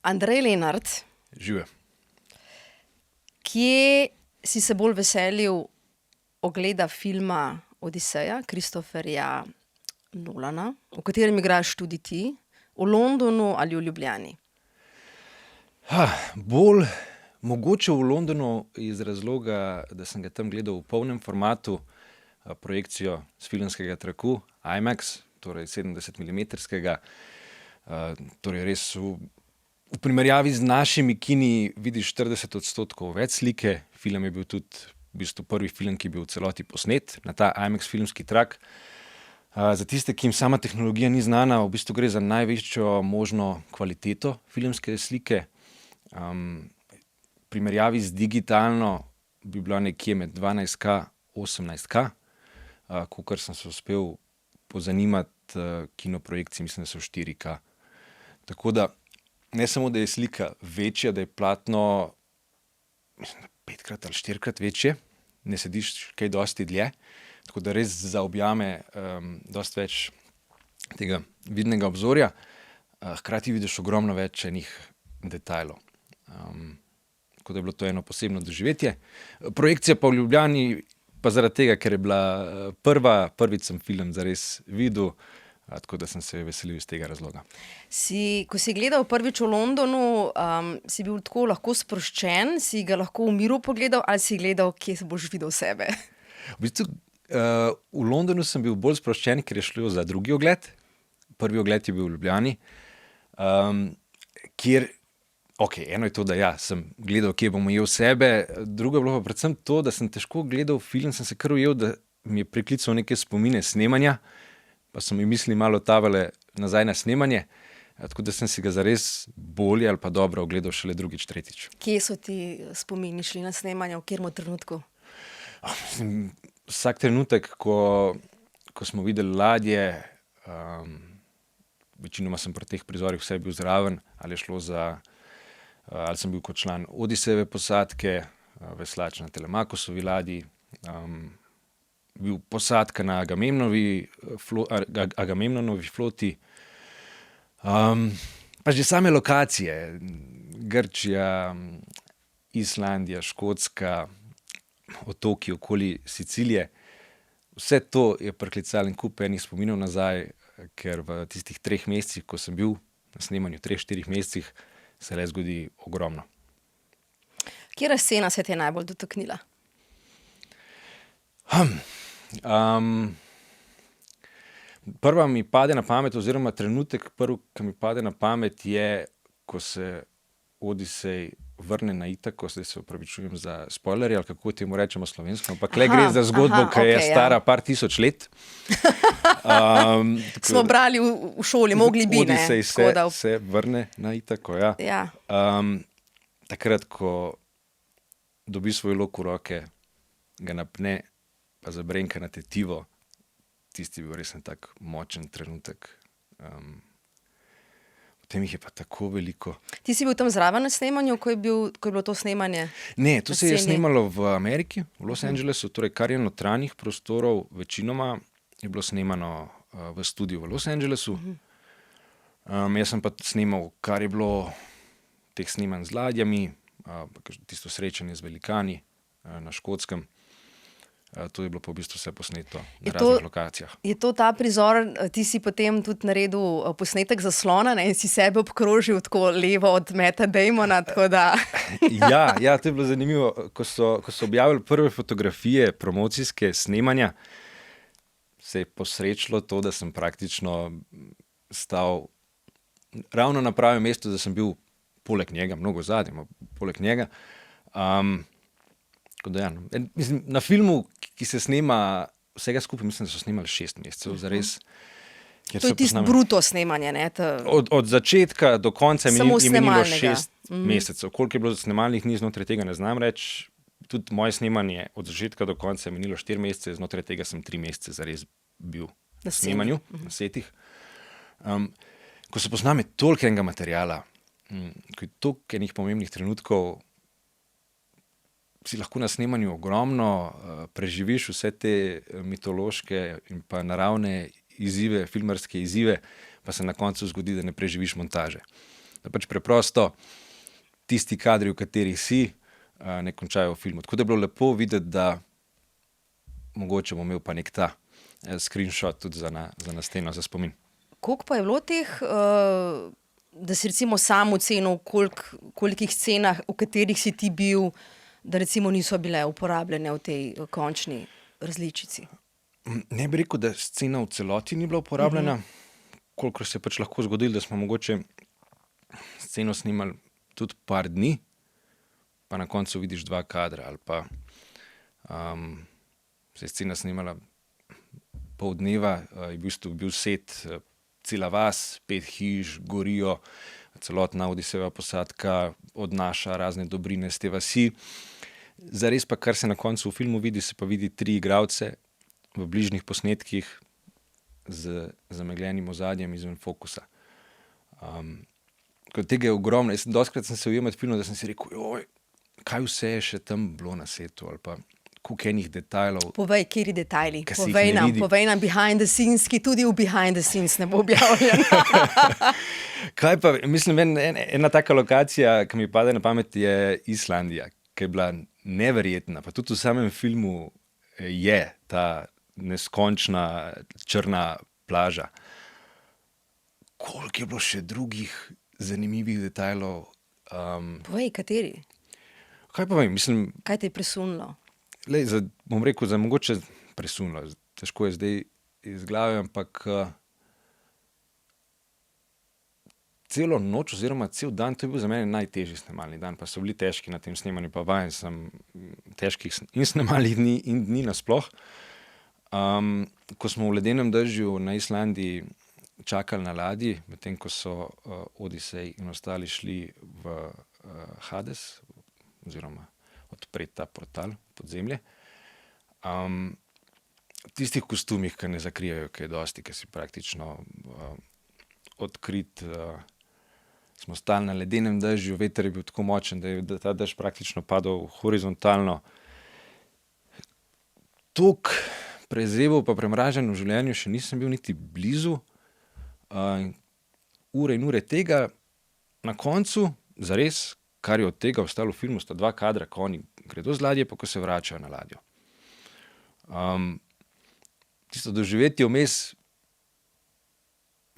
Andrej Lenart, Žive. kje si se bolj veselil ogleda filma Odiseja Christopherja Nolana, v katerem igraš tudi ti, v Londonu ali v Ljubljani? Bolj mogoče v Londonu iz razloga, da sem ga tam gledal v polnem formatu, projekcijo s filmskega traku IMAX, torej 70-milimetrskega. Torej res v primerjavi z našimi kini vidiš 40% več slike. Film je bil tudi v bistvu prvi film, ki je bil v celoti posnet na ta IMAX filmski trak. Za tiste, ki jim sama tehnologija ni znana, v bistvu gre za največjo možno kvaliteto filmske slike. V primerjavi z digitalno bi bila nekje med 12K, 18K, kakor sem se uspel pozanimati kinoprojekciji, mislim, da so 4K. Tako da ne samo, da je slika večja, da je platno, mislim, da 5-krat ali 4-krat večje, ne sediš kaj dosti dlje, tako da res zaobjame dosti več tega vidnega obzorja, hkrati vidiš ogromno več enih detajlov. Tako da je bilo to eno posebno doživetje. Projekcija pa v Ljubljani, pa zaradi tega, ker je bila prvič sem film zares videl, tako da sem se veselil iz tega razloga. Ko si gledal prvič v Londonu, si bil tako lahko sproščen, si ga lahko v miru pogledal ali si gledal, kje se boš videl sebe? V bistvu, v Londonu sem bil bolj sproščen, ker je šlo za drugi ogled. Prvi ogled je bil v Ljubljani, kjer, eno je to, da sem gledal, kje bom ujel sebe, drugo je bilo pa predvsem to, da sem težko gledal film, sem se kar ujel, da mi je priklical neke spomine snemanja, pa so mi misli malo tavale nazaj na snemanje, tako da sem si ga zares bolje ali pa dobro ogledal šele drugič, tretjič. Kje so ti spomini šli na snemanje, v katerem trenutku? Vsak trenutek, ko smo videli ladje, večinoma sem pri teh prizorih vse bil zraven, ali je šlo za, ali sem bil kot član Odisejeve posadke, veslač na Telemakosovi ladji, bil posadka na Agamemnovi floti, pa že same lokacije, Grčija, Islandija, Škotska, otoki okoli Sicilije, vse to je priklicalo en kup enih spominov nazaj, ker v tistih 3 mesecih, ko sem bil na snemanju, 3-4 mesecih, se le zgodi ogromno. Katera scena se te je najbolj dotaknila? Prva mi pade na pamet, oziroma trenutek prvi, ki mi pade na pamet, je, ko se Odisej vrne na Itako. Zdaj se opravičujem za spoilerje, ali kako temu rečemo slovensko, ampak le gre za zgodbo, ki je stara par tisoč let. Smo brali v šoli, mogli bi, ne? Odisej se vrne na Itako, ja. Ja. Takrat, ko dobi svoj lok v roke, ga napne, pa zabrenka na tetivo, tisti je bil res tak močen trenutek. Potem jih je pa tako veliko. Ti si bil tam zraven na snemanju, ko je bilo to snemanje? Ne, to se je snemalo v Ameriki, v Los Angelesu, torej kar je notranjih prostorov, večinoma je bilo snemano v studiu v Los Angelesu. Jaz sem pa snemal, kar je bilo teh snemanj z ladjami, tisto srečanje z velikani na Škotskem. To je bilo pa v bistvu vse posneto na raznih lokacijah. Je to ta prizor, ti si potem tudi naredil posnetek zaslona, ne, in si sebe obkrožil tako levo od Matta Damona, tako da... Ja, to je bilo zanimivo. Ko so objavili prve fotografije promocijske snemanja, se je posrečilo to, da sem praktično stal ravno na pravem mestu, da sem bil poleg njega, mnogo zadnje, poleg njega. Mislim, na filmu, ki se snema vsega skupaj, mislim, da so snemali 6 mesecev, zares. To je tisto bruto snemanje, ne? Od začetka do konca je minilo 6 mesecev. Koliko je bilo snemalnih dni znotraj tega, ne znam reči. Tudi moje snemanje od začetka do konca je minilo 4 mesece, znotraj tega sem 3 mesece zares bil na snemanju, na setih. Ko se posname toliko enega materiala, ko je toliko enih pomembnih trenutkov, si lahko na snemanju ogromno, preživiš vse te mitološke in pa naravne izzive, filmarske izzive, pa se na koncu zgodi, da ne preživiš montaže. Da pač preprosto tisti kadri, v katerih si, ne končajo v filmu. Tako da je bilo lepo videti, da mogoče bom imel pa nek ta screenshot tudi za na steno, za spomin. Koliko pa je bilo teh, da si recimo sam ocenil, kolikih scenah, v katerih si ti bil, da recimo niso bile uporabljene v tej končni različici? Ne bi rekel, da scena v celoti ni bila uporabljena, kolikor se je pač lahko zgodilo, da smo mogoče sceno snimali tudi par dni, pa na koncu vidiš 2 kadra, ali pa se je scena snimala pol dneva, je v bistvu bil set, cela vas, 5 hiš, gorijo, celotna Odisejeva posadka odnaša razne dobrine z te vasi. Zares pa, kar se na koncu v filmu vidi, se pa vidi 3 igralce v bližnjih posnetkih z zamegljenim ozadjem izven fokusa. Tega je ogromno. Dostikrat sem se ujel med filmom, da sem si rekel, joj, kaj vse je še tam bilo na setu, ali pa koliko enih detajlov. Povej, kateri detajli? Ki se jih ne vidi. Povej nam behind the scenes, ki tudi v behind the scenes ne bo objavljen. Kaj pa, mislim, ena taka lokacija, ki mi pade na pamet, je Islandija, ki je bila neverjetna, pa tudi v samem filmu je ta neskončna črna plaža. Koliko je bilo še drugih zanimivih detajlov? Povej, kateri? Kaj pa vem, mislim... Kaj te je presunilo? Bom rekel, za mogoče presunilo. Težko je zdaj iz glave, ampak celo noč oziroma cel dan, to je bil za mene najtežji snemalni dan, pa so bili težki na tem snemanju, pa vajen sem težkih in snemalnih dni in dni nasploh. Ko smo v ledenem dežju na Islandiji čakali na ladji, medtem ko so Odisej in ostali šli v Hades, oziroma odpreti ta portal pod zemlje. Tistih kostumih, ki ne zakrijajo kaj dosti, ki si praktično odkrit, smo stali na ledenem dežju, veter je bil tako močen, da je ta dež praktično padal horizontalno. Toliko prezeval pa premražen v življenju še nisem bil niti blizu. Ure in ure tega, na koncu, zares, kar je od tega ostalo v filmu, sta 2 kadra, ko oni gredo z ladje, pa ko se vračajo na ladjo. Tisto doživetje vmes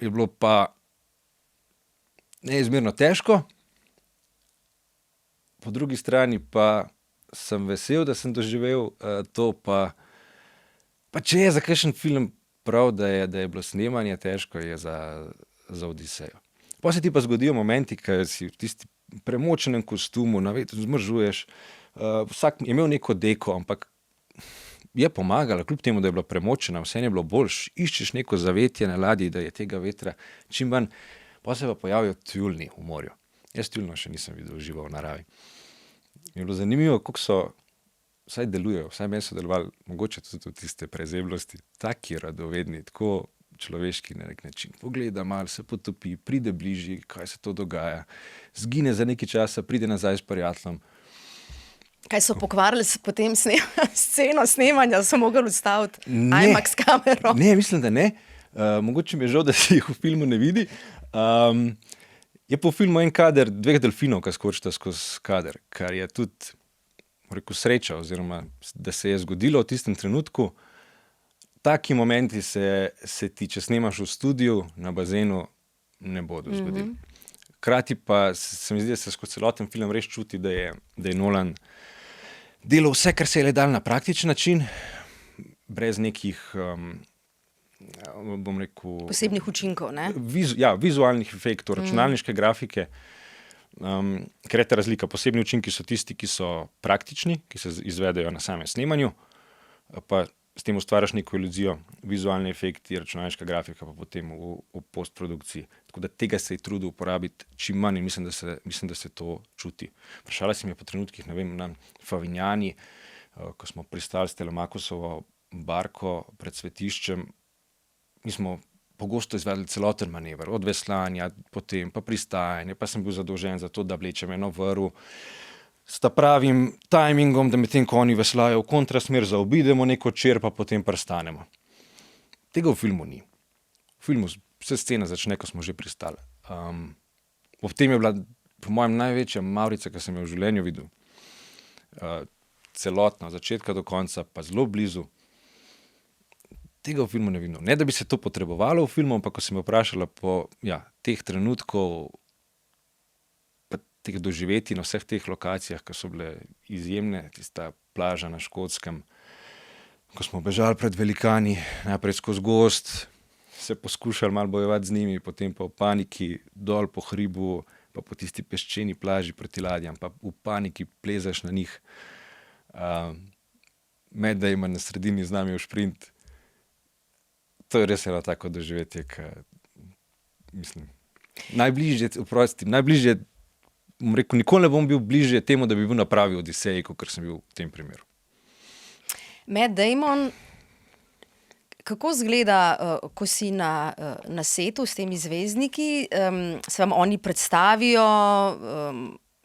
je bilo pa neizmerno težko, po drugi strani pa sem vesel, da sem doživel to, pa če je za kakšen film prav, da je bilo snemanje težko, je za Odisejo. Potem se ti pa zgodijo momenti, ko si v tisti premočenem kostumu, na vetru zmržuješ, vsak je imel neko deko, ampak je pomagala, kljub temu, da je bila premočena, vse je bilo boljš, iščeš neko zavetje na ladji, da je tega vetra čim manj, potem se pa pojavijo tjuljni v morju. Jaz tjuljno še nisem videl živo v naravi. Je bilo zanimivo, kako so, vsaj delujejo, vsaj meni so delovali, mogoče tudi v tiste prezeblosti, taki radovedni, tako človeški na nek način. Pogleda malo, se potopi, pride bližji, kaj se to dogaja, zgine za nekaj časa, pride nazaj s prijateljem. Kaj so pokvarili potem sceno snemanja, so mogli ustaviti IMAX kamero? Ne, mislim, da ne. Mogoče mi je žal, da se jih v filmu ne vidi. Je po filmu en kader 2 delfinov, ki skočita skozi kader, kar je tudi, rekel, sreča, oziroma da se je zgodilo v tistem trenutku. Taki momenti se ti, če snemaš v studiu na bazenu, ne bodo zgodili. Hkrati pa se mi zdi, da se skozi celoten film res čuti, da je Nolan delal vse, kar se je le dal na praktičen način, brez nekih, bom rekel... Posebnih učinkov, ne? Vizualnih efektov, računalniške grafike. Ker je ta razlika, posebni učinki so tisti, ki so praktični, ki se izvedejo na samem snemanju, pa s tem ustvariš neko iluzijo, vizualni efekti, računalniška grafika pa potem v postprodukciji. Tako da tega se je trudil uporabiti čim manj in mislim, da se to čuti. Vprašala si me po trenutkih, ne vem, na Favignani, ko smo pristali s Telemakosovo barko pred svetiščem, mi smo pogosto izvedli celoten manever, od veslanja, potem pa pristajanje, pa sem bil zadolžen za to, da vlečem eno vrv, s ta pravim tajmingom, da medtem ko oni veslajo v kontrasmer, zaobidemo neko čer, pa potem pristanemo. Tega v filmu ni. V filmu se scena začne, ko smo že pristali. ob tem je bila, po mojem, največja mavrica, ki sem jo v življenju videl. Celotna, od začetka do konca, pa zelo blizu. Tega v filmu ne vidim. Ne, da bi se to potrebovalo v filmu, ampak ko sem jo vprašala po teh trenutkov, pa teh doživetij na vseh teh lokacijah, ki so bile izjemne, tista plaža na Škotskem, ko smo bežali pred velikani, najprej skozi gozd, se poskušali malo bojevati z njimi, potem pa v paniki dol po hribu, pa po tisti peščeni plaži proti ladjam, pa v paniki plezaš na njih. Matt Damon na sredini z nami v šprint. To je res eno tako doživetje, mislim, najbližje, bom rekel, nikoli ne bom bil bližje temu, da bi bil na pravi Odiseji, kot sem bil v tem primeru. Matt Damon, kako izgleda, ko si na setu s temi zvezdniki, se vam oni predstavijo,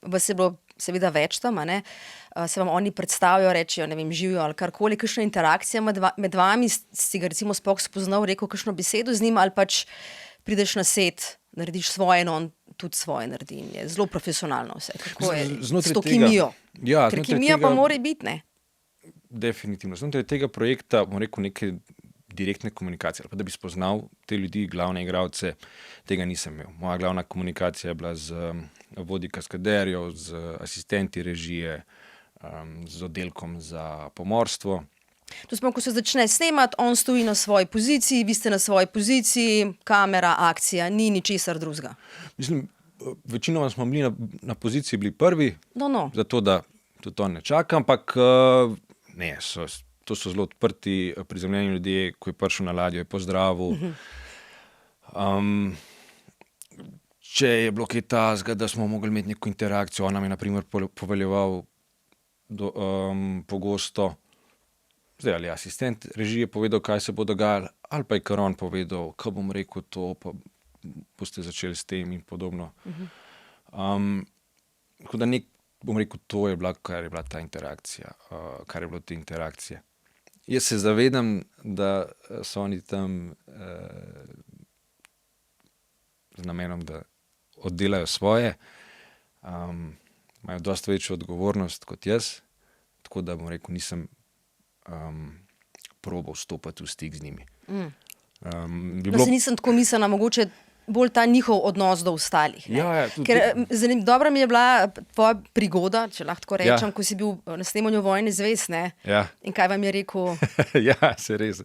vas je bilo seveda več tam, a ne? Se vam oni predstavijo, rečejo, ne vem, živijo ali karkoli, kakšna interakcija med vami, si ga recimo sploh spoznal, rekel kakšno besedo z njim, ali pač prideš na set, narediš svoje in on tudi svoje naredi in je zelo profesionalno vse. Kako je s to kemijo? Ker kemija pa mora biti, ne? Definitivno. Znotraj tega projekta, bom rekel, neke direktne komunikacije, ali pa da bi spoznal te ljudi, glavne igralce, tega nisem imel. Moja glavna komunikacija je bila z vodji kaskaderjev, z asistenti režije, z oddelkom za pomorstvo. To smo, ko se začne snemati, on stoji na svoji poziciji, vi ste na svoji poziciji, kamera, akcija, ni ničesar drugega. Mislim, večinoma smo bili na poziciji bili prvi, zato da tudi on ne čaka, ampak ne, to so zelo odprti, prizemljeni ljudje, ko je prišel na ladjo, je pozdravil. Če je bilo kaj takega, da smo mogli imeti neko interakcijo, on nam je na primer poveljeval pogosto, zdaj ali asistent režije povedal, kaj se bo dogajalo, ali pa je kar on povedal, ko bom rekel to, pa boste začeli s tem in podobno. Tako da bom rekel, to je bila, kar je bila ta interakcija, kar je bilo te interakcije. Jaz se zavedam, da so oni tam z namenom, da oddelajo svoje, imajo dosti večjo odgovornost kot jaz, tako da bom rekel, nisem probal stopati v stik z njimi. Se nisem tako mislila, mogoče bolj ta njihov odnos do ostalih. Ker dobra mi je bila tvoja prigoda, če lahko tako rečem, ko si bil na snemanju Vojne zvezd, ne? In kaj vam je rekel? Se res.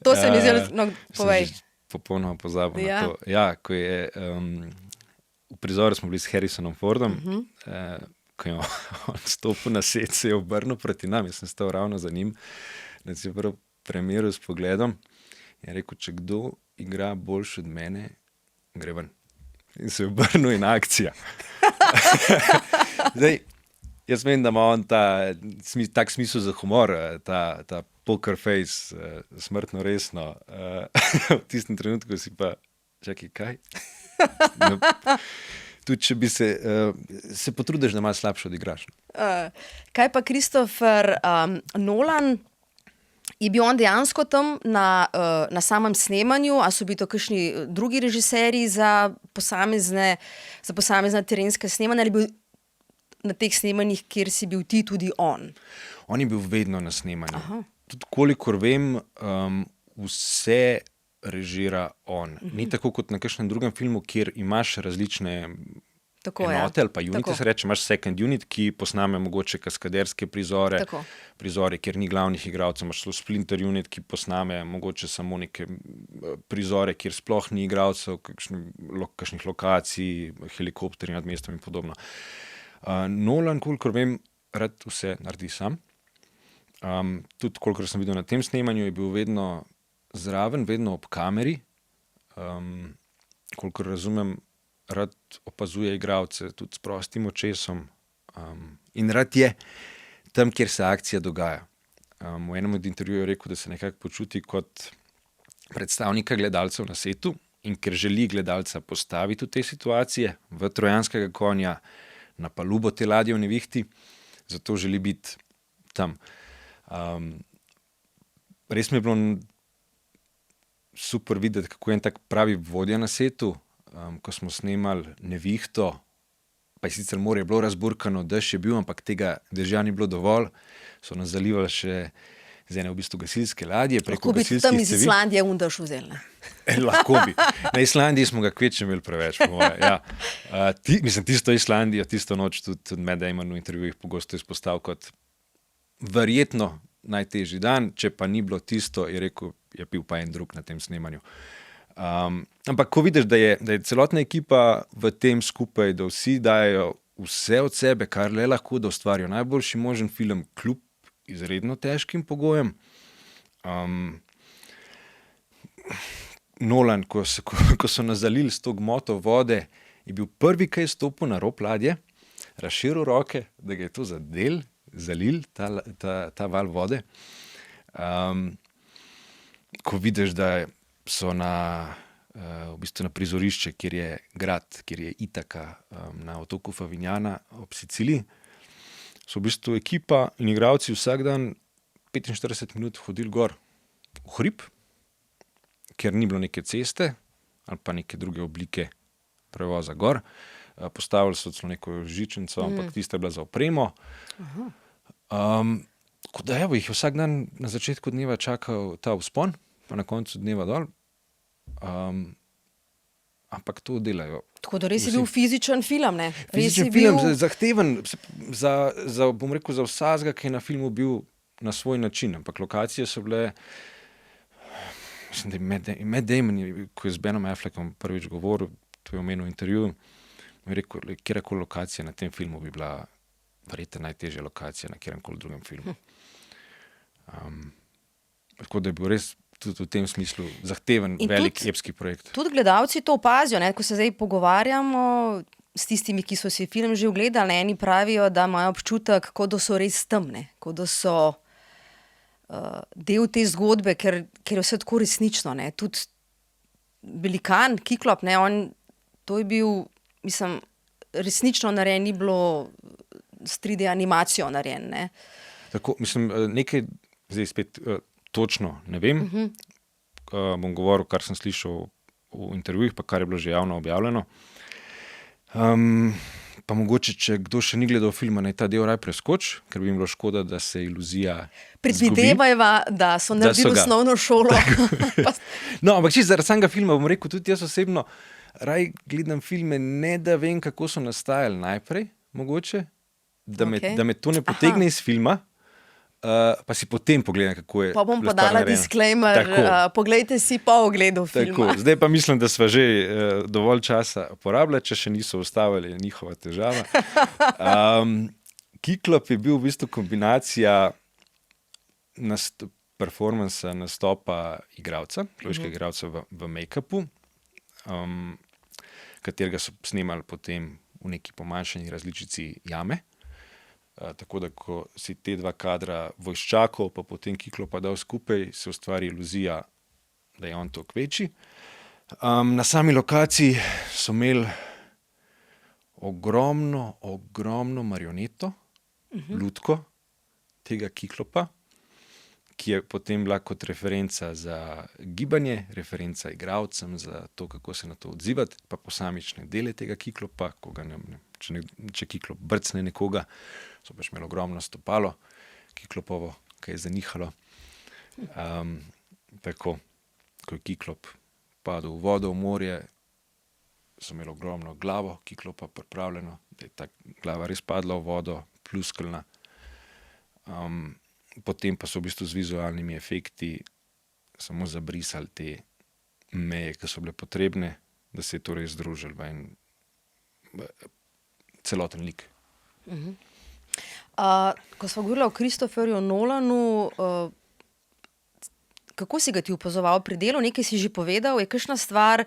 To se mi zelo, povej. Popolnoma pozabil na to. Ko je v prizoru smo bili s Harrisonom Fordom, ko je on stopil na set, se je obrnil proti nam, jaz sem stal ravno za njim, da si je prvo premeril s pogledom in rekel, če kdo igra boljše od mene, gre ven. In se je obrnil in akcija. Zdaj, jaz vem, da ima on tak smisel za humor, ta poker face, smrtno resno. V tistem trenutku si pa, čakaj, kaj? Tudi če bi se potrudiš, da malo slabše odigraš. Kaj pa Christopher Nolan? Je bil on dejansko tam na samem snemanju, a so bili to kakšni drugi režiserji za posamezna terenska snemanja, ali je bil na teh snemanjih, kjer si bil ti, tudi on? On je bil vedno na snemanju. Tudi kolikor vem, vse režira on. Ni tako kot na kakšnem drugem filmu, kjer imaš različne enote ali pa unite, se reče, imaš second unit, ki posname mogoče kaskaderske prizore, kjer ni glavnih igralcev, imaš splinter unit, ki posname mogoče samo neke prizore, kjer sploh ni igralcev, kakšnih lokacij, helikopterji nad mestom in podobno. Nolan, kolikor vem, rad vse naredi sam. Tudi kolikor sem videl na tem snemanju, je bil vedno zraven, vedno ob kameri. Kolikor razumem, rad opazuje igralce tudi s prostim očesom in rad je tam, kjer se akcija dogaja. V enem od intervjujev je rekel, da se nekako počuti kot predstavnika gledalcev na setu in ker želi gledalca postaviti v te situacije, v trojanskega konja, na palubo te ladje v nevihti, zato želi biti tam. Res mi je bilo super videti, kako je en tak pravi vodja na setu, ko smo snemali Nevihto, pa je sicer morje bilo razburkano, dež je bil, ampak tega dežja ni bilo dovolj, so nas zalivali še z ene v bistvu gasilske ladje. Lahko bi tam iz Islandije undaš vzeli. Lahko bi. Na Islandiji smo ga kvečem imeli preveč, po moje. Ja. Tisto Islandijo, tisto noč tudi Matt Damon v intervjujih pogosto izpostavil kot verjetno najtežji dan, če pa ni bilo tisto, je rekel, je pil pa en drug na tem snemanju. Ampak ko vidiš, da je celotna ekipa v tem skupaj, da vsi dajo vse od sebe, kar le lahko, da ustvarijo najboljši možen film, kljub izredno težkim pogojem. Nolan, ko so nas zalili s to gmoto vode, je bil prvi, ki je stopil na rob ladje, razširil roke, da ga je to zalil, ta val vode. Ko vidiš, da so v bistvu na prizorišče, kjer je grad, kjer je Itaka, na otoku Favignana ob Siciliji, so v bistvu ekipa in igralci vsak dan 45 minut hodili gor v hrib, ker ni bilo neke ceste ali pa neke druge oblike prevoza gor. Postavili so celo neko žičnico, ampak tista je bila za opremo. Tako da jih vsak dan na začetku dneva čakal ta vzpon, pa na koncu dneva dol. Ampak to delajo. Tako da res je bil fizičen film, ne? Fizičen film, zahteven, bom rekel, za vsakega, ki je na filmu bil na svoj način, ampak lokacije so bile, mislim, da je Matt Damon, ko je z Benom Affleckom prvič govoril, to je omenil v intervjuju, je rekel, kjerkoli lokacija na tem filmu bi bila verjetno najtežja lokacija na kjerkoli drugem filmu. Tako da je bil res tudi v tem smislu zahteven, velik, epski projekt. Tudi gledalci to opazijo, ne? Ko se zdaj pogovarjamo s tistimi, ki so si film že ogledali, eni pravijo, da imajo občutek, kot da so res temne, kot da so del te zgodbe, ker je vse tako resnično. Ne? Tudi velikan, Kiklop, ne? To je bil, mislim, resnično narejen, ni bilo s 3D animacijo narejen. Ne? Tako, mislim, nekaj zdaj spet točno ne vem. Bom govoril, kar sem slišal v intervjujih, pa kar je bilo že javno objavljeno. Pa mogoče, če kdo še ni gledal filma, naj ta del raj preskoči, ker bi jim bilo škoda, da se iluzija predvidevajva, da so naredili osnovno šolo. No, ampak čisto zaradi samega filma bom rekel, tudi jaz osebno raj gledam filme, ne da vem, kako so nastajali najprej, mogoče, da me to ne potegne iz filma, pa si potem pogledam, kako je. Pa bom podala disclaimer, poglejte si po ogledu filma. Tako, zdaj pa mislim, da sva že dovolj časa porabila, če še niso ustavili, je njihova težava. Kiklop je bil v bistvu kombinacija performansa, nastopa igralca, človeškega igralca v make-upu, katerega so snemali potem v neki pomanjšani različici Jame. Tako da, ko si te dva kadra vojščakov, pa potem Kiklopa dal skupaj, se ustvari iluzija, da je on to kveči. Na sami lokaciji so imeli ogromno marioneto, lutko tega Kiklopa, ki je potem bila kot referenca za gibanje, referenca igralcem za to, kako se na to odzivati, pa posamične dele tega Kiklopa, če Kiklop brcne nekoga, so pač imeli ogromno stopalo, Kiklopovo, ki je zanihalo. Tako, ko je Kiklop padel v vodo, v morje, so imeli ogromno glavo Kiklopa pripravljeno, da je ta glava res padla v vodo, pluskalna. Potem pa so v bistvu z vizualnimi efekti samo zabrisali te meje, ki so bile potrebne, da se je to res združili v en celoten lik. Ko smo govorili o Christopherju Nolanu, kako si ga ti opazoval pri delu? Nekaj si že povedal, je kakšna stvar,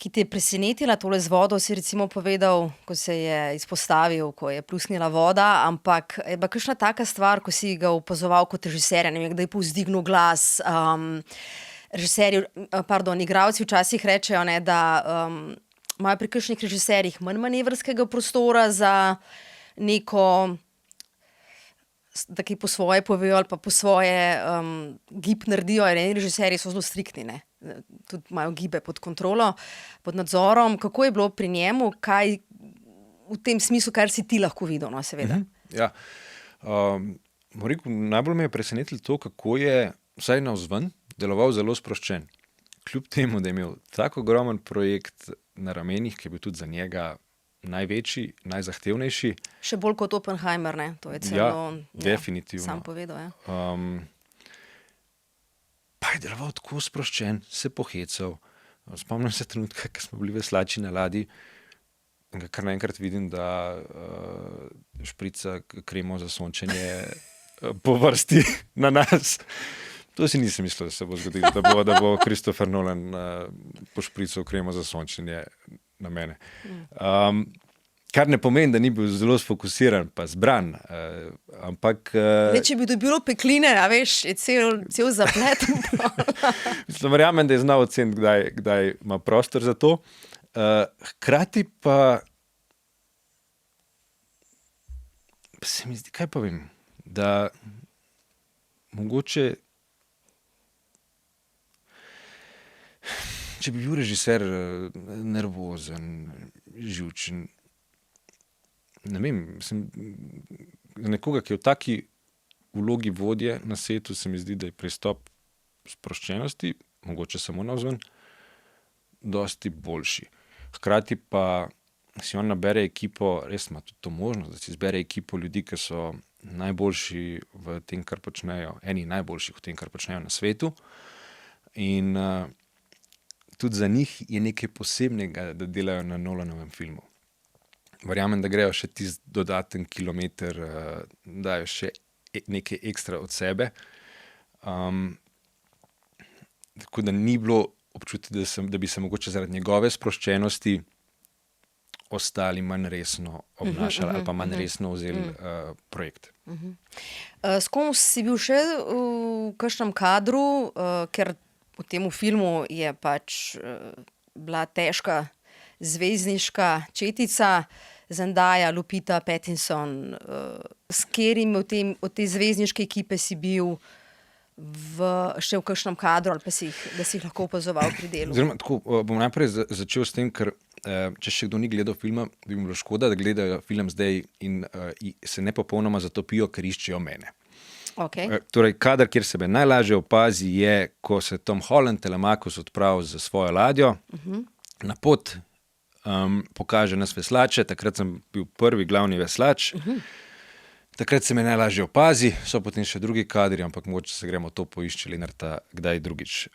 ki te je presenetila, tole z vodo si recimo povedal, ko se je izpostavil, ko je plusnila voda, ampak je bila kakšna taka stvar, ko si ga opazoval kot režiser, ne vem, kdaj je povzdignil glas, igralci včasih rečejo, ne, da imajo pri kakšnih režiserjih manj manevrskega prostora za neko, da kaj po svoje povejo ali pa po svoje gib naredijo, in režiserji so zelo striktni, ne. tudi imajo gibe pod kontrolo, pod nadzorom. Kako je bilo pri njemu, kaj v tem smislu, kar si ti lahko videl, no, seveda? Ja. Najbolj me je presenetilo to, kako je vsaj navzven deloval zelo sproščen. Kljub temu, da je imel tako ogromen projekt na ramenih, ki je bil tudi za njega največji, najzahtevnejši. Še bolj kot Oppenheimer, ne? To je celo definitivno. Sam povedal. Ja. Pa je deloval tako sproščen, se pohecal. Spomnim se trenutka, ko smo bili veslači na ladji, in kar naenkrat vidim, da šprica kremo za sončenje po vrsti na nas. To si nisem mislil, da se bo zgodilo, da bo Christopher Nolan pošprical kremo za sončenje na mene. Kar ne pomeni, da ni bil zelo sfokusiran pa zbran, ampak... Če bi dobil pekline, a veš, je cel zaplet. Verjamem, da je znal oceniti, kdaj ima prostor za to. Hkrati pa se mi zdi, kaj pa vem, da mogoče, če bi bil režiser nervozen, živčen, ne vem, za nekoga, ki je v taki vlogi vodje na setu, se mi zdi, da je pristop sproščenosti, mogoče samo navzven, dosti boljši. Hkrati pa si on nabere ekipo, res ima tudi to možnost, da si izbere ekipo ljudi, ki so najboljši v tem, kar počnejo, eni najboljših v tem, kar počnejo na svetu. In tudi za njih je nekaj posebnega, da delajo na Nolanovem filmu. Verjamem, da grejo še tisti dodaten kilometer, dajo še nekaj ekstra od sebe. Tako da ni bilo občutiti, da bi se mogoče zaradi njegove sproščenosti ostali manj resno obnašali ali pa manj resno vzeli projekt. S kom si bil še v kakšnem kadru, ker v tem filmu je pač bila težka zvezdniška četica, Zendaya, Lupita, Pattinson, s katerim od te zvezdniške ekipe si bil še v kakšnem kadru ali pa da si jih lahko opazoval pri delu? Oziroma, tako, bom najprej začel s tem, ker če še kdo ni gledal filma, bi mi bilo škoda, da gledajo film zdaj in se nepopolnoma zatopijo, ker iščejo mene. Okay. Torej, kadar, kjer se me najlažje opazi, je, ko se Tom Holland, Telemachus, odpravi za svojo ladjo, na pot pokaže nas veslače, takrat sem bil prvi glavni veslač, takrat se me najlažje opazi, so potem še drugi kadri, ampak mogoče se gremo to poišče Lenarta kdaj drugič.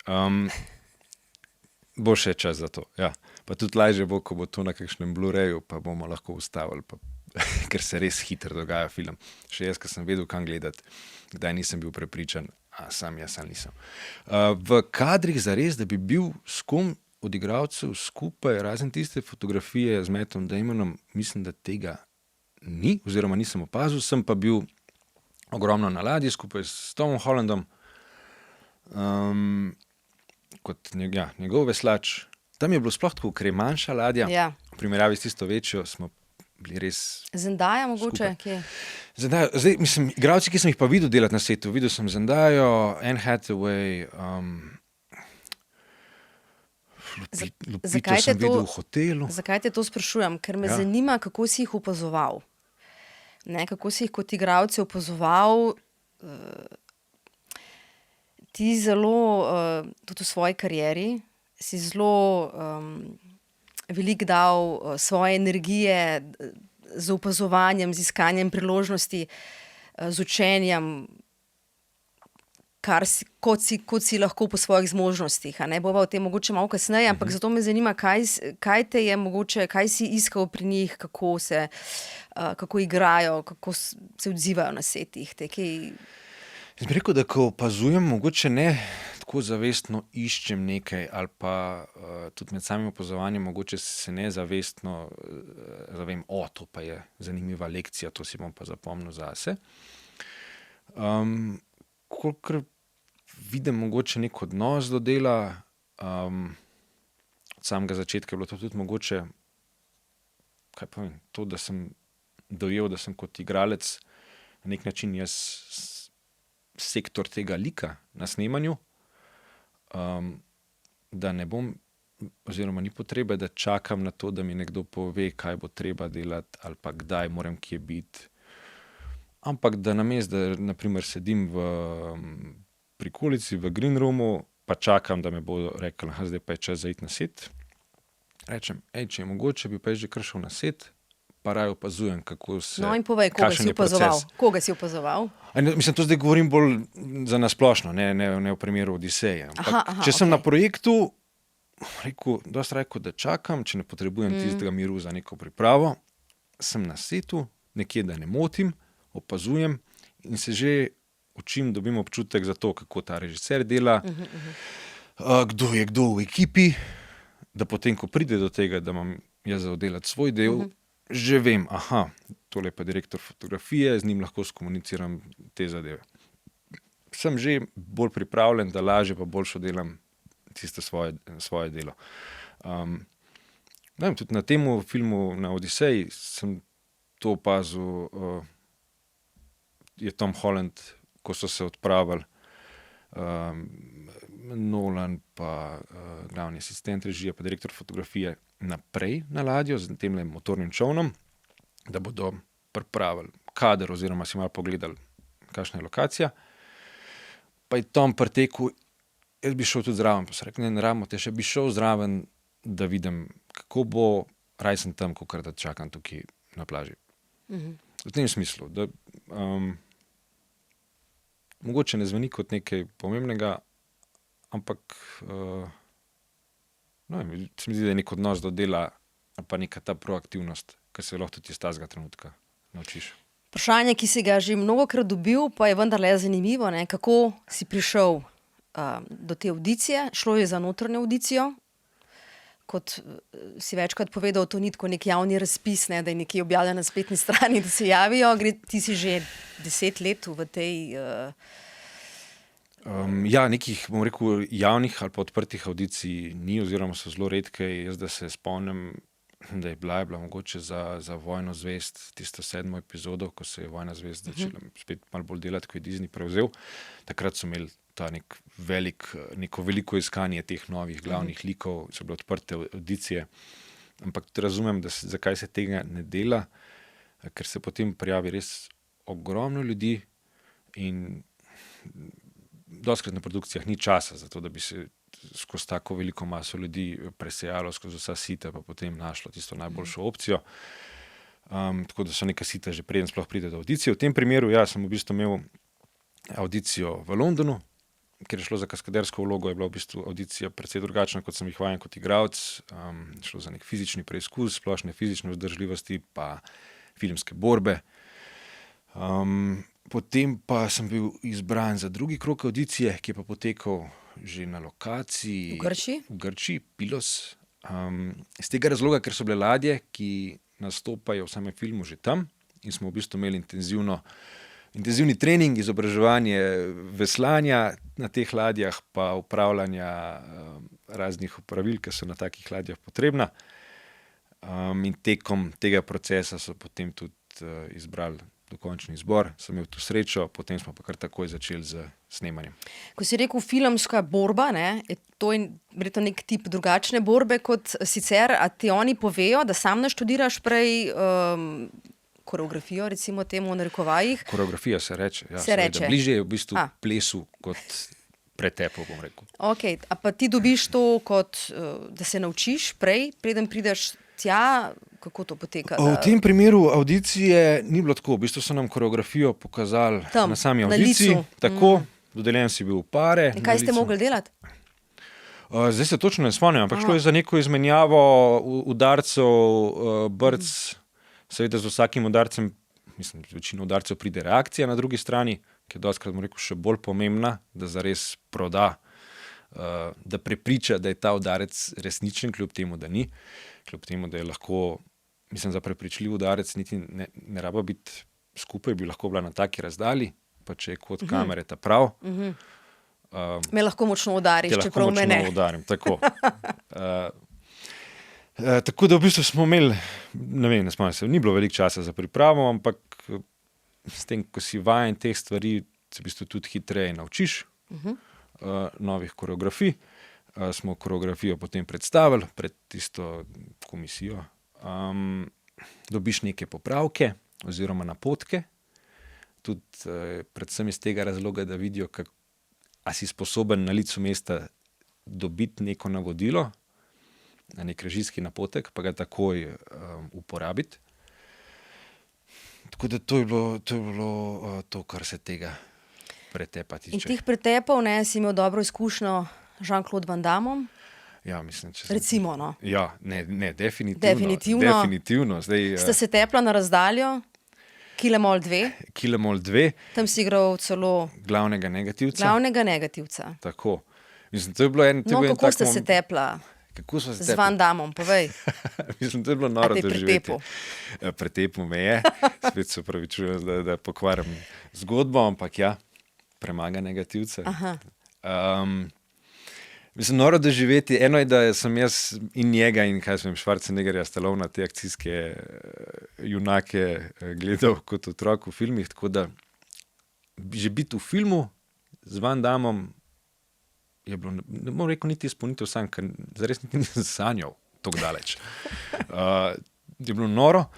Bo še čas za to, ja. Pa tudi lažje bo, ko bo to na kakšnem Blu-rayu, pa bomo lahko ustavili, ker se res hitro dogaja film. Še jaz, ko sem vedel, kam gledati, kdaj nisem bil prepričan, sam jaz ali nisem. V kadrih zares, da bi bil s kom od igralcev skupaj, razen tiste fotografije z Mattom Damonom, mislim, da tega ni, oziroma nisem opazil, sem pa bil ogromno na ladji skupaj s Tomom Hollandom, kot njegov veslač. Tam je bilo sploh tako, ker je manjša ladja, v primerjavi s tisto večjo, smo bili res Zendaya mogoče? Zendaya, zdaj, mislim, igralci, ki sem jih pa videl delati na setu, videl sem Zendayo, Anne Hathaway, Lupito sem videl v hotelu. Zakaj te to sprašujem? Ker me zanima, kako si jih opazoval. Kako si jih kot igralci opazoval. Ti zelo, tudi v svoji karieri, si zelo veliko dal svoje energije z opazovanjem, z iskanjem priložnosti, z učenjem, kot si lahko po svojih zmožnostih. Bova o tem mogoče malo kasneje, ampak zato me zanima, kaj te je mogoče, kaj si iskal pri njih, kako igrajo, kako se odzivajo na setih. Jaz bi rekel, da ko opazujem, mogoče ne tako zavestno iščem nekaj ali pa tudi med samim opazovanjem mogoče se nezavestno zavem, to pa je zanimiva lekcija, to si bom pa zapomnil zase. Kolikor vidim mogoče nek odnos do dela, od samega začetka je bilo to tudi mogoče, kaj pa vem, to, da sem dojel, da sem kot igralec na nek način jaz sektor tega lika na snemanju. da ne bom, oziroma ni potrebe, da čakam na to, da mi nekdo pove, kaj bo treba delati ali pa kdaj moram kje biti. Ampak da namesto, da naprimer sedim v prikolici, v green roomu, pa čakam, da me bo rekel, zdaj pa je čas za iti na set. Rečem, če je mogoče, bi pa že kar šel na set, pa raje opazujem, kako se... No in povej, koga si opazoval? Koga si opazoval? Mislim, to zdaj govorim bolj za nasplošno, ne v primeru Odiseje. Ampak, če sem na projektu, dosti rekel, da čakam, če ne potrebujem tistega miru za neko pripravo, sem na setu, nekje, da ne motim, opazujem in se že učim, dobim občutek za to, kako ta režiser dela, kdo je kdo v ekipi, da potem, ko pride do tega, da imam jaz za oddelati svoj del, že vem, tole je pa direktor fotografije, z njim lahko skomuniciram te zadeve. Sem že bolj pripravljen, da lažje pa boljšo delam tisto svoje delo. Tudi na tem filmu, na Odiseji, sem to opazil, je Tom Holland, ko so se odpravili, Nolan pa glavni asistent režije, pa direktor fotografije naprej na ladjo z temle motornim čovnom, da bodo pripravili kader oziroma si malo pogledali, kakšna je lokacija. Pa je Tom pritekel, jaz bi šel tudi zraven, pa so rekli, ne rabimo te, še bi šel zraven, da vidim, kako bo, raj sem tam, kakor da čakam tukaj na plaži. V tem smislu, da mogoče ne zveni kot nekaj pomembnega, ampak se mi zdi, da je nek odnos do dela, pa neka ta proaktivnost, ki se lahko tudi iz tazga trenutka naučiš. Vprašanje, ki si ga že mnogokrat dobil, pa je vendarle zanimivo, ne? Kako si prišel do te avdicije? Šlo je za notranjo audicijo. Kot si večkrat povedal, to ni tako nek javni razpis, ne? Da je nekje objavljeno na spletni strani, da se javijo. Ti si že 10 let v tej... nekih, bom rekel, javnih ali pa odprtih audicij ni, oziroma so zelo redke. Jaz, da se spomnim, da je bila mogoče za Vojno zvezd, tisto 7. epizodo, ko se je Vojna zvezd začela spet malo bolj delati, ko je Disney prevzel. Takrat so imeli ta neko veliko iskanje teh novih glavnih likov, so bile odprte audicije. Ampak razumem, zakaj se tega ne dela, ker se potem prijavi res ogromno ljudi in dostikrat na produkcijah ni časa za to, da bi se skozi tako veliko maso ljudi presejalo skozi vsa sita, pa potem našlo tisto najboljšo opcijo. Tako da so neka sita že preden sploh pride do audicije. V tem primeru, sem v bistvu imel audicijo v Londonu, ker je šlo za kaskadersko vlogo, je bila v bistvu audicija precej drugačna, kot sem jih vajen kot igralec. Šlo za nek fizični preizkus, splošne fizične vzdržljivosti, pa filmske borbe. Potem pa sem bil izbran za drugi krog audicije, ki je pa potekal že na lokaciji v Grčiji, Pilos. Iz tega razloga, ker so bile ladje, ki nastopajo v samem filmu že tam in smo v bistvu imeli intenzivni trening, izobraževanje veslanja na teh ladjah, pa upravljanja raznih opravil, ki so na takih ladjah potrebna. In tekom tega procesa so potem tudi izbrali dokončni izbor, sem imel tu srečo, potem smo pa kar takoj začeli z snemanjem. Ko si rekel filmska borba, ne, je to verjetno nek tip drugačne borbe kot sicer, a ti oni povejo, da sam naštudiraš prej koreografijo, recimo temu v narekovajih? Koreografija se reče, ja. Se reče. Bližje je v bistvu plesu kot pretepu, bom rekel. Ok, a pa ti dobiš to kot, da se naučiš prej, preden prideš tja, kako to poteka? V tem primeru audicije ni bilo tako. V bistvu so nam koreografijo pokazali tam, na sami audiciji. Tako, dodeljen si bil v pare. In kaj ste mogli delati? Zdaj se točno ne spomnim, ampak šlo je za neko izmenjavo udarcev, brc. Seveda z vsakim udarcem, mislim, večino udarcev pride reakcija na drugi strani, ki je dostikrat, bom rekel, še bolj pomembna, da zares proda, da prepriča, da je ta udarec resničen, kljub temu, da ni. Kljub temu, da je lahko, mislim, za prepričljiv udarec niti ne raba biti skupaj, bi lahko bila na taki razdalji, pa če je kot kamere ta prav. Me lahko močno udariš, čeprav me ne. Lahko močno udarim, tako. Tako da v bistvu smo imeli, ne spomnim se, ni bilo veliko časa za pripravo, ampak s tem, ko si vajen teh stvari, se v bistvu tudi hitreje naučiš novih koreografij. smo koreografijo potem predstavili pred tisto komisijo. Dobiš neke popravke oziroma napotke, tudi predvsem iz tega razloga, da vidijo, a si sposoben na licu mesta dobiti neko navodilo, nek režijski napotek, pa ga takoj uporabiti. Tako da to je bilo to, kar se tega pretepa tiče. In teh pretepov, ne, si imel dobro izkušnjo z Jean-Claude Van Dammom? Ja, mislim, če Recimo, no. Ja, ne, definitivno. Definitivno. Zdaj, Ste se tepla na razdaljo? Kilemol 2? Kilemol 2. Tam si igral celo Glavnega negativca. Glavnega negativca. Tako. Mislim, to je bilo en... No, kako ste se tepla? Kako so se z Van Dammom, povej. Mislim, to je bilo noro doživeti. Pretepel? Pretepel me je. Spet se opravičujem, da pokvarim zgodbo, ampak ja, premaga negativca. Mislim, noro doživeti. Eno je, da sem jaz in njega in Schwarzeneggerja, Stallona, te akcijske junake gledal kot otrok v filmih, tako da že biti v filmu z Van Dammom je bilo, ne bom rekel, niti izpolnitev sanj, ker zares niti nisem sanjal tako daleč. Je bilo noro.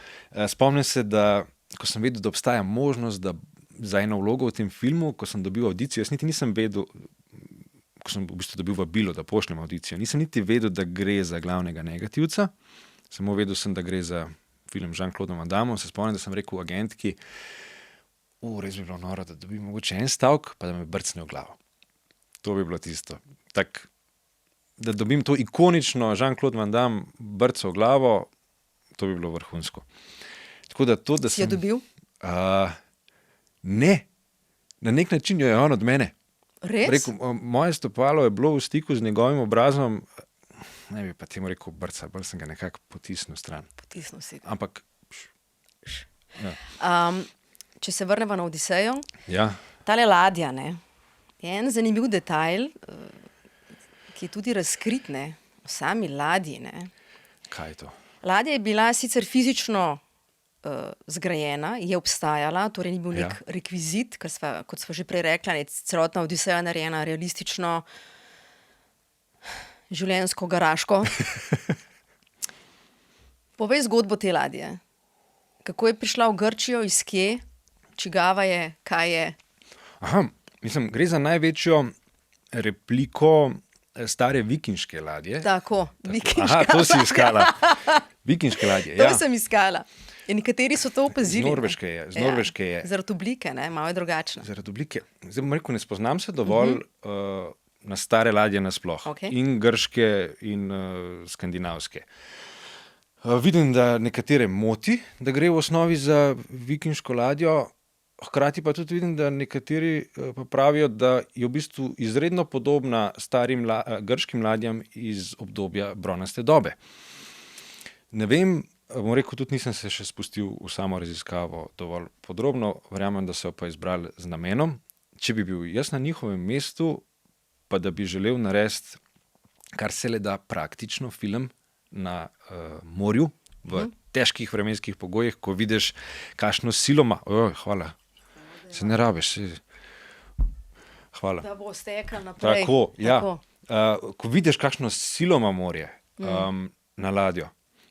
Spomnim se, da ko sem vedel, da obstaja možnost, da za eno vlogo v tem filmu, ko sem dobil audicijo, jaz niti nisem vedel, ko sem v bistvu dobil vabilo, da pošljem audicijo, nisem niti vedel, da gre za glavnega negativca, samo vedel sem, da gre za film z Jean-Claude Van Dammom. Se spomnim, da sem rekel agentki, res bi bilo noro, da dobim mogoče en stavek, pa da me brcne v glavo. To bi bilo tisto. Tak, da dobim to ikonično Jean-Claude Van Damme brco v glavo, to bi bilo vrhunsko. Tako da to, da si jo dobil? Ne. Na nek način jo je on od mene. Res? Rekel, moje stopalo je bilo v stiku z njegovim obrazom, ne bi pa temu rekel brca, bolj sem ga nekako potisnil stran. Potisnil si ga. Ampak... Ja. Če se vrnemo na Odisejo, ja. Tale ladja, ne, je en zanimiv detajl, ki je tudi razkrit, ne, v sami ladji, ne. Kaj je to? Ladja je bila sicer fizično zgrajena, je obstajala, torej ni bil nek rekvizit, ker kot sva že prej rekla, ne, celotna Odiseja narejena realistično, življenjsko, garaško. Povej zgodbo te ladje. Kako je prišla v Grčijo, iz kje, čigava je, kaj je? Mislim, gre za največjo repliko stare vikinške ladje. Tako, vikinška. To si iskala. Vikinške ladje, ja. To sem iskala. In nekateri so to opazili. Z Norveške je. Zaradi oblike, ne, malo je drugačna. Zaradi oblike. Zdaj bom rekel, ne spoznam se dovolj na stare ladje nasploh. Okay. In grške, in skandinavske. Vidim, da nekatere moti, da gre v osnovi za vikinško ladjo, hkrati pa tudi vidim, da nekateri pa pravijo, da je v bistvu izredno podobna starim grškim ladjam iz obdobja bronaste dobe. Ne vem, bom rekel, tudi nisem se še spustil v samo raziskavo dovolj podrobno, verjamem, da so pa izbrali z namenom. Če bi bil jaz na njihovem mestu, pa da bi želel narediti, kar se le da praktično film na morju, v težkih vremenskih pogojih, ko vidiš, kakšno siloma... hvala. Se ne rabiš. Hvala. Da bo stekal naprej. Tako, ja. Ko vidiš, kakšno siloma morje na ladjo,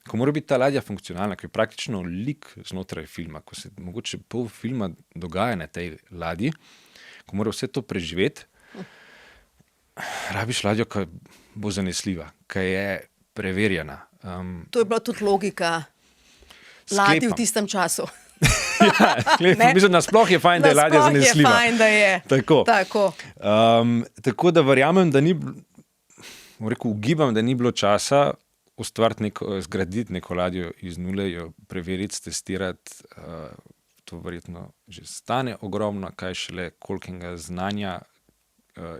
ko mora biti ta ladja funkcionalna, ko je praktično lik znotraj filma, ko se mogoče pol filma dogaja na tej ladji, ko mora vse to preživeti, rabiš ladjo, ki bo zanesljiva, ki je preverjena. To je bila tudi logika ladji v tistem času. Mislim, nasploh je fajn, da je ladja zanesljiva. Nasploh je fajn, da je. Tako. Tako da verjamem, da ni, rekel, ugibam, da ni bilo časa zgraditi neko ladjo iz nule, jo preveriti, testirati. To verjetno že stane ogromno, kaj šele kolikega znanja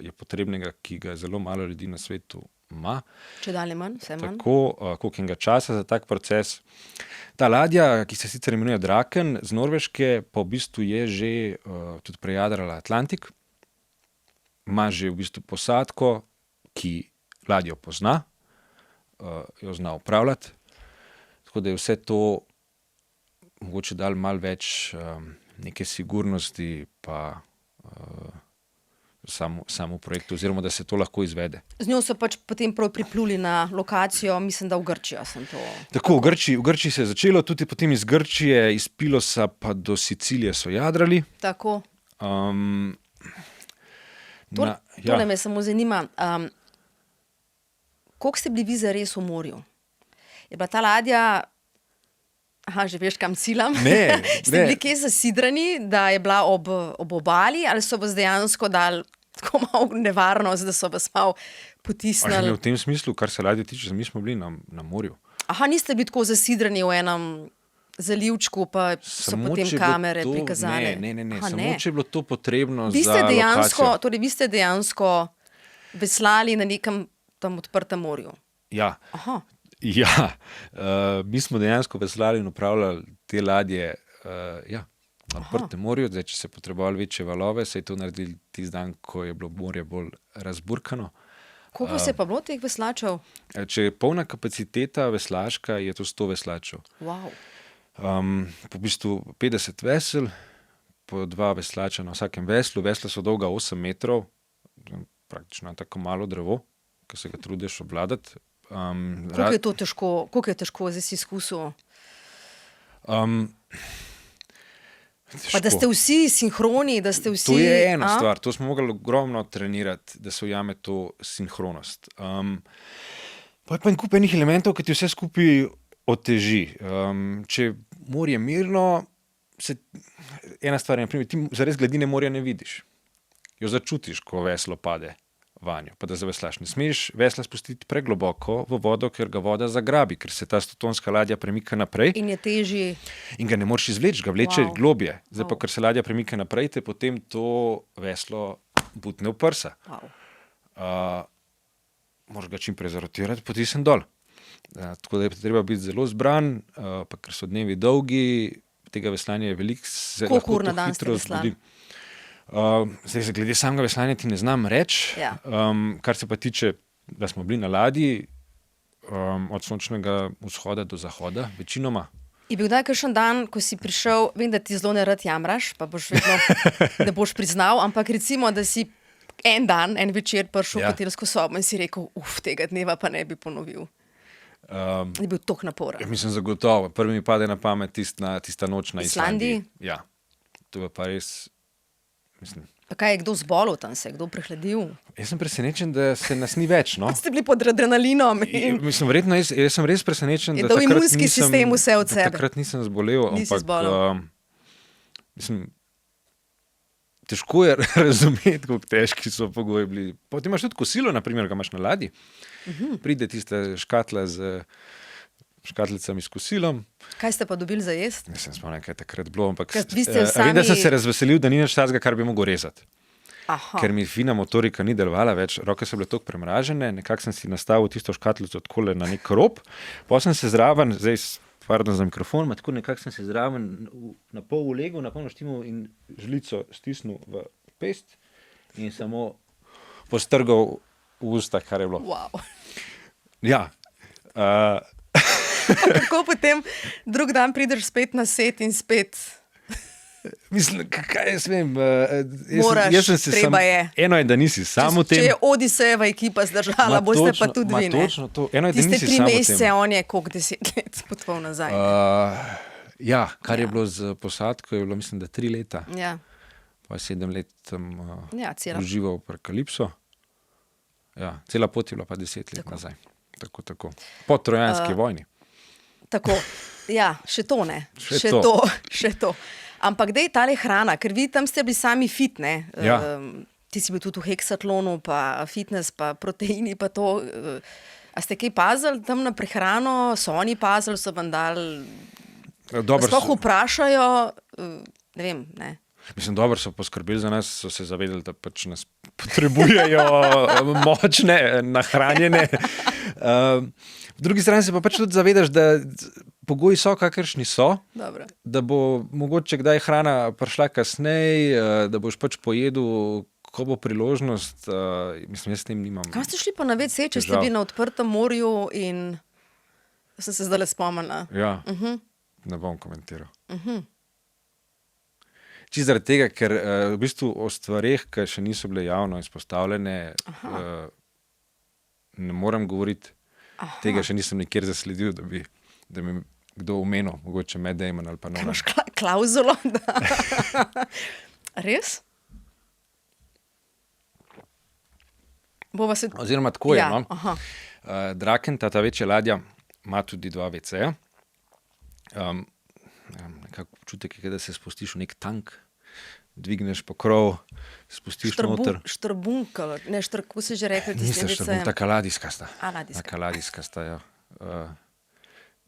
je potrebnega, ki ga zelo malo ljudi na svetu ima. Če dalje manj, vse manj. Tako, kolikega časa za tak proces. Ta ladja, ki se sicer imenuje Draken, z Norveške, pa v bistvu je že tudi prejadrala Atlantik. Ima že v bistvu posadko, ki ladjo pozna, jo zna upravljati. Tako da je vse to mogoče dal malo več neke sigurnosti, pa samo projektu, oziroma da se to lahko izvede. Z njo so pač potem prav pripluli na lokacijo, mislim, da v Grčijo sem to. Tako, v Grčiji se je začelo, tudi potem iz Grčije, iz Pilosa pa do Sicilije so jadrali. Tako. Ja. Tole me samo zanima, koliko ste bili vi zares v morju? Je bila ta ladja, že veš, kam ciljam? Ne, Ste bili kje zasidrani, da je bila ob obali, ali so vas dejansko dali tako malo nevarnost, da so vas malo potisnili? V tem smislu, kar se ladje tiče, mi smo bili na morju. Niste bili tako zasidrani v enem zalivčku, pa so potem kamere prikazali? Ne. Samo če je bilo to potrebno vi za lokacijo. Torej, vi ste dejansko veslali na nekem tam odprtem morju? Ja. Ja, mi smo dejansko veslali in upravljali te ladje na odprtem morju. Zdaj, če se potrebovali večje valove, se je to naredili tisti dan, ko je bilo morje bolj razburkano. Koliko se je pa bilo teh veslačev? Če je polna kapaciteta veslaška, je to 100 veslačev. Wow. Po bistvu 50 vesel, po 2 veslača na vsakem veslu. Vesla so dolga 8 metrov, praktično tako malo drevo, ki se ga trudiš obvladati. Koliko je to težko? Koliko je težko, zdaj si izkusil? Pa da ste vsi sinhroni, da ste vsi... To je ena stvar, to smo mogli ogromno trenirati, da se ujame to sinhronost. Pa je pa en kup enih elementov, ki ti vse skupaj oteži. Če morje mirno, ena stvar je, naprimer, ti zares gladine morja ne vidiš. Jo začutiš, ko veslo pade vanjo, pa da zaveslaš. Ne smeš vesla spustiti pregloboko v vodo, ker ga voda zagrabi, ker se ta 100-tonska ladja premika naprej. In je težji. In ga ne moreš izvleči, ga vleče globje. Zdaj pa, ker se ladja premika naprej, te potem to veslo butne v prsa. Moraš ga čim prej zarotirati, potisnem dol. Tako da je treba biti zelo zbran, pa ker so dnevi dolgi, tega veslanja je veliko, se lahko to hitro zgodi. Zdaj, glede samega veslanja ti ne znam reči. Kar se pa tiče, da smo bili na ladji od sončnega vzhoda do zahoda, večinoma. Je bil kdaj kakšen dan, ko si prišel, vem, da ti zelo nerad jamraš, pa boš vedno, da boš priznal, ampak recimo, da si en večer prišel v hotelsko sobo in si rekel, tega dneva pa ne bi ponovil. Je bil toliko naporen. Mislim, zagotovo. Prvi mi pade na pamet tista noč na Islandiji. Ja, to je pa res... Pa kaj je kdo zbolel tam, se je kdo prehladil? Jaz sem presenečen, da se nas ni več, no. Ste bili pod adrenalinom. Mislim, verjetno, jaz sem res presenečen, da imunski sistem vse od sebe. Takrat nisem zbolel, ampak mislim, težko je razumeti, kako težki so pogoji bili. Potem imaš tudi kosilo, naprimer, ga imaš na ladji. Pride tista škatla z škatlicami s kosilom. Kaj ste pa dobili za jesti? Nisem spomnil, kaj je takrat bilo, ampak vem, da sem se razveselil, da ni nič takega, kar bi mogel rezati. Aha. Ker mi fina motorika ni delovala več, roke so bile toliko premražene, nekako sem si nastavil tisto škatlico odkole na nek rob, potem sem se zraven, zdaj pardon za mikrofon, tako nekako sem se zraven na pol ulegel, na pol naštimal in žlico stisnil v pest in samo postrgal v usta, kar je bilo. Wow. Ja. Kako potem drug dan prideš spet na set in spet... Mislim, kaj jaz vem, moraš, treba je. Eno je, da nisi samo tem. Če je Odisejeva ekipa zdržala, boste pa tudi vi, ne? Točno to. Eno je, da nisi samo tem. Tiste 3 mesece, on je koliko 10 let potoval nazaj. Ja, kar je bilo z posadko, je bilo mislim, da 3 leta. Ja. Pa 7 let tam užival v Kalipso. Ja, cela pot je bila pa 10 let nazaj. Tako. Po trojanski vojni. Tako, ja, še to ne. Še to. Ampak dej tale hrana, ker vi tam ste bili sami fit, ne? Ja. Ti si bil tudi v heksatlonu, pa fitness, pa proteini, pa to. A ste kaj pazili tam na prehrano? So oni pazili, so vam dali... Sploh vprašajo, ne vem, ne? Mislim, dobro so poskrbeli za nas, so se zavedali, da pač nas potrebujejo močne, nahranjene. V drugi strani se pa pač tudi zavedaš, da pogoji so, kakršni so. Dobro. Da bo mogoče kdaj hrana prišla kasneje, da boš pač pojedel, ko bo priložnost. Mislim, jaz s tem nimam. Kam ste šli pa na WC, če ste bili na odprtem morju in sem se zdaj spomnila? Ja, ne bom komentiral. Čisto zaradi tega, ker v bistvu o stvareh, ki še niso bile javno izpostavljene, ne morem govoriti. Tega še nisem nikjer zasledil, da bi kdo omenil, mogoče Matt Damon ali pa Nolan. Imaš klauzulo? Res? Oziroma tako je. Ja, No? Draken, ta večja ladja, ima tudi 2 WC-ja. Nekako občutek je, da se spustiš v nek tank, dvigneš pokrov, spustiš noter. Štrbunkel, ne kako se že rekel? Niste štrbunkel, taka ladijskasta. Ladijska. Taka ladijskasta, ja.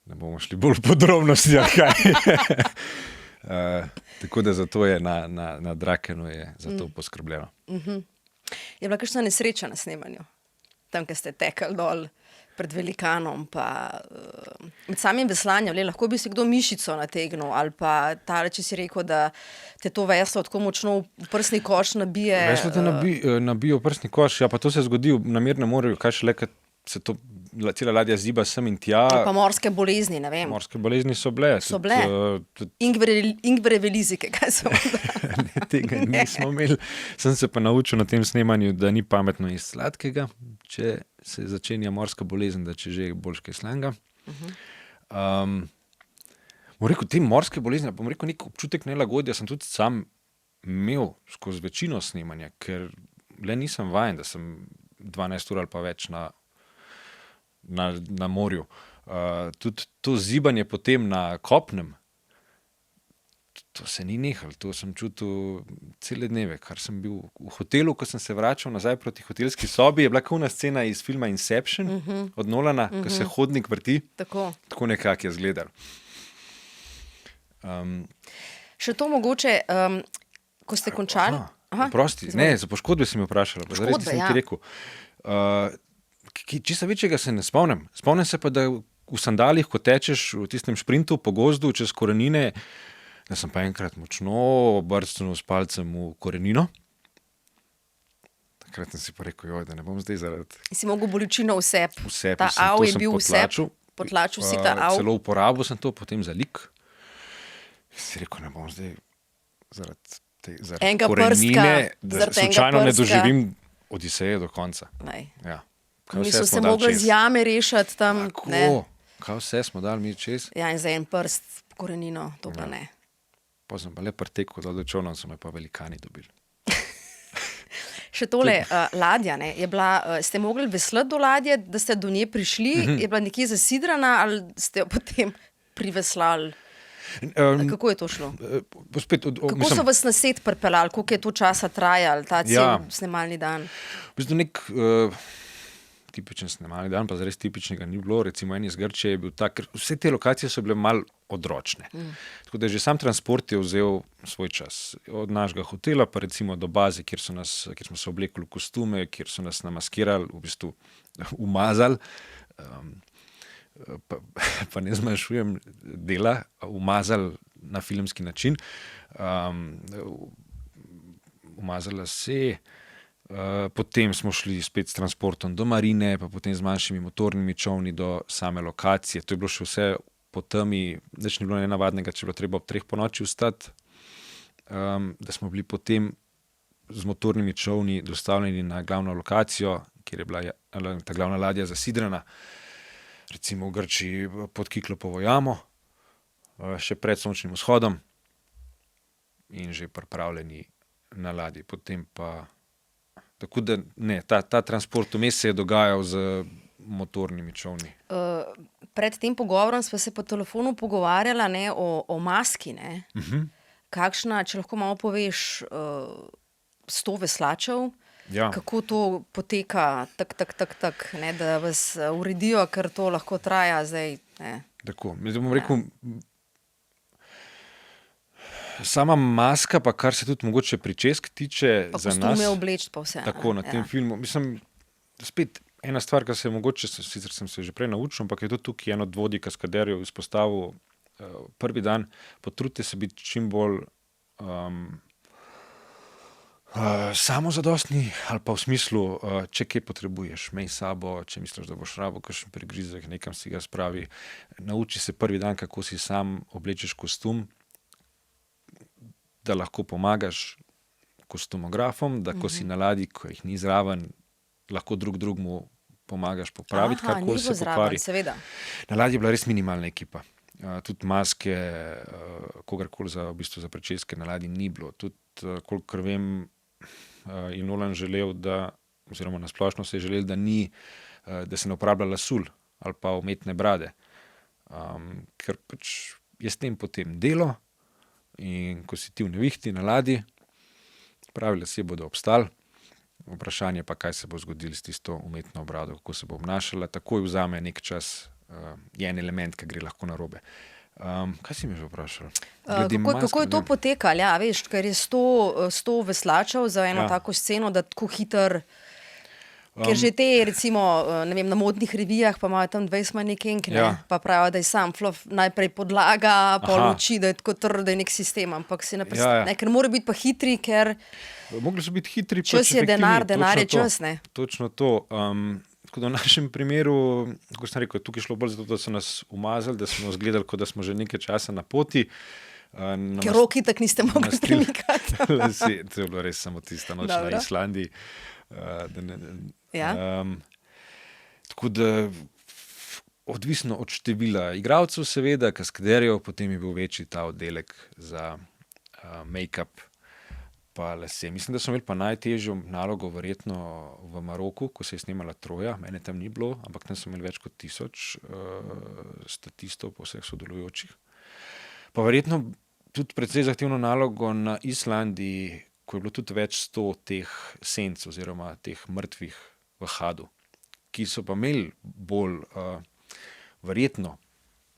Ne bomo šli bolj v podrobnosti, kaj. Tako da zato je na Drakenu je za to poskrbljeno. Je bila kakšna nesreča na snemanju? Tam, kjer ste tekli dol pred velikanom, pa med samim veslanjem, lahko bi si kdo mišico nategnil, ali pa tale, če si rekel, da te to veslo tako močno v prsni koš nabije. Veslo te nabije v prsni koš, ja, pa to se zgodi v namernem morju, kaj šele, kad se to cela ladja ziba sem in tja. Pa morske bolezni, ne vem. Morske bolezni so bile. So bile? Ingvereve lizike, kaj so? Ne, tega nismo imeli. Sem se pa naučil na tem snemanju, da ni pametno jesti sladkega, če se začenja morska bolezen, da če že je boljš kaj slanga. Bom rekel, te morske bolezni, bom rekel, nek občutek nelagodja sem tudi sam imel skozi večino snemanja, ker le nisem vajen, da sem 12 ur ali pa več na morju. Tudi to zibanje potem na kopnem, to se ni nehalo, to sem čutil cele dneve, kar sem bil v hotelu, ko sem se vračal nazaj proti hotelski sobi, je bila kakšna scena iz filma Inception od Nolana, ko se hodnik vrti. Tako nekako je izgledal. Še to mogoče, ko ste končali? Prosti, ne, za poškodbe si me vprašala, pa zares nisem ti rekel. Čisto večjega se ne spomnim. Spomnim se pa, da v sandalih, ko tečeš v tistem šprintu po gozdu čez korenine, da sem pa enkrat močno brcnil s palcem v korenino. Takrat sem si pa rekel, da ne bom zdaj zaradi... Si mogel bolečino vse. Ta av je bil vse. Potlačil si ta av. Celo uporabil sem to potem za lik. Si rekel, ne bom zdaj zaradi korenine, da slučajno ne doživim Odiseje do konca. Ja. Niso se mogli z jame rešiti tam. Tako, kaj vse smo dali mi čez. Ja, in za en prst korenino, to pa ne. Pa sem pa le pretekel do čolna, so me pa velikani dobili. Še tole, ladja, ne, je bila, ste mogli veslati do ladje, da ste do nje prišli, je bila nekje zasidrana ali ste jo potem priveslali? Kako je to šlo? Kako so vas na set pripeljali, koliko je to časa trajalo, ta cel snemalni dan? V bistvu nek tipičen snemalni dan, pa zares tipičnega ni bilo, recimo en iz Grčije je bil tak, ker vse te lokacije so bile malo odročne. Tako da že sam transport je vzel svoj čas. Od našega hotela pa recimo do baze, kjer smo se oblekli v kostume, kjer so nas namaskirali, v bistvu umazali, pa ne zmanjšujem dela, umazali na filmski način, umazali lase, potem smo šli spet s transportom do marine, pa potem z manjšimi motornimi čolni do same lokacije. To je bilo še vse po temi, nič ni bilo nenavadnega, če je bilo treba ob 3 ponoči vstati, da smo bili potem z motornimi čolni dostavljeni na glavno lokacijo, kjer je bila ta glavna ladja zasidrana, recimo v Grčiji pod Kiklopovo jamo, še pred sončnim vzhodom in že pripravljeni na ladji. Potem pa, tako da ne, ta transport vmes se je dogajal z motornimi čolni. Pred tem pogovorom sva se po telefonu pogovarjala o maski. Ne? Kakšna, če lahko malo poveš, 100 veslačev, kako to poteka, ne, da vas uredijo, ker to lahko traja zdaj. Ne. Tako, bom rekel, sama maska, pa kar se tudi mogoče pričesk tiče pa za nas. Pa kostume obleči pa vse. Tako, na tem filmu. Mislim, spet ena stvar, ki se mogoče, sicer sem se že prej naučil, ampak je to tukaj eno od vodij kaskaderjev izpostavil prvi dan, potrudite se biti čim bolj samozadostni ali pa v smislu, če kaj potrebuješ, imej sabo, če misliš, da boš rabo kakšen pregrizek, nekam si ga spravi, nauči se prvi dan, kako si sam oblečeš kostum, da lahko pomagaš kostumografom, da ko si na ladji, ko jih ni zraven, lahko drugmu pomagaš popraviti, karkoli se pokvari. Seveda. Na ladji je bila res minimalna ekipa. Tudi maske, kogarkoli v bistvu za pričeske na ladji ni bilo. Tudi, kolikor vem, je Nolan želel, oziroma nasplošno se je želel, da se ne uporablja lasulj ali pa umetne brade. Ker pač je s tem potem delo in ko si ti v nevihti na ladji, pravi lasje bodo obstali. Vprašanje pa, kaj se bo zgodilo s tisto umetno brado, kako se bo obnašala, takoj vzame nek čas, je en element, ki gre lahko narobe. Kaj si mi že vprašal? Kako je to potekalo? Ja, veš, ker je 100 veslačev za eno tako sceno, da tako hiter, ker že te, recimo, ne vem, na modnih revijah pa imajo tam 20 manekenk, pa pravijo, da je sam flof najprej podlaga, pol oči, da je tako trd, da je nek sistem, ampak si ne, ker mora biti pa hitri, ker mogli so biti hitri, čas je denar, denar je čas, ne? Točno to. Tako da v našem primeru, kot sem rekel, tukaj je šlo bolj zato, da so nas umazali, da smo izgledali, kot da smo že nekaj časa na poti. Ker roki tak niste mogli premikati. To je bilo res samo tista noč na Islandiji. Tako da odvisno od števila igralcev seveda, kaskaderjev, potem je bil večji ta oddelek za make-up pa lase. Mislim, da smo imeli pa najtežjo nalogo verjetno v Maroku, ko se je snemala Troja. Mene tam ni bilo, ampak tam smo imeli več kot 1000 statistov po vseh sodelujočih. Pa verjetno tudi precej zahtevno nalogo na Islandiji, ko je bilo tudi več 100 teh senc oziroma teh mrtvih v Hadu, ki so pa imeli bolj verjetno,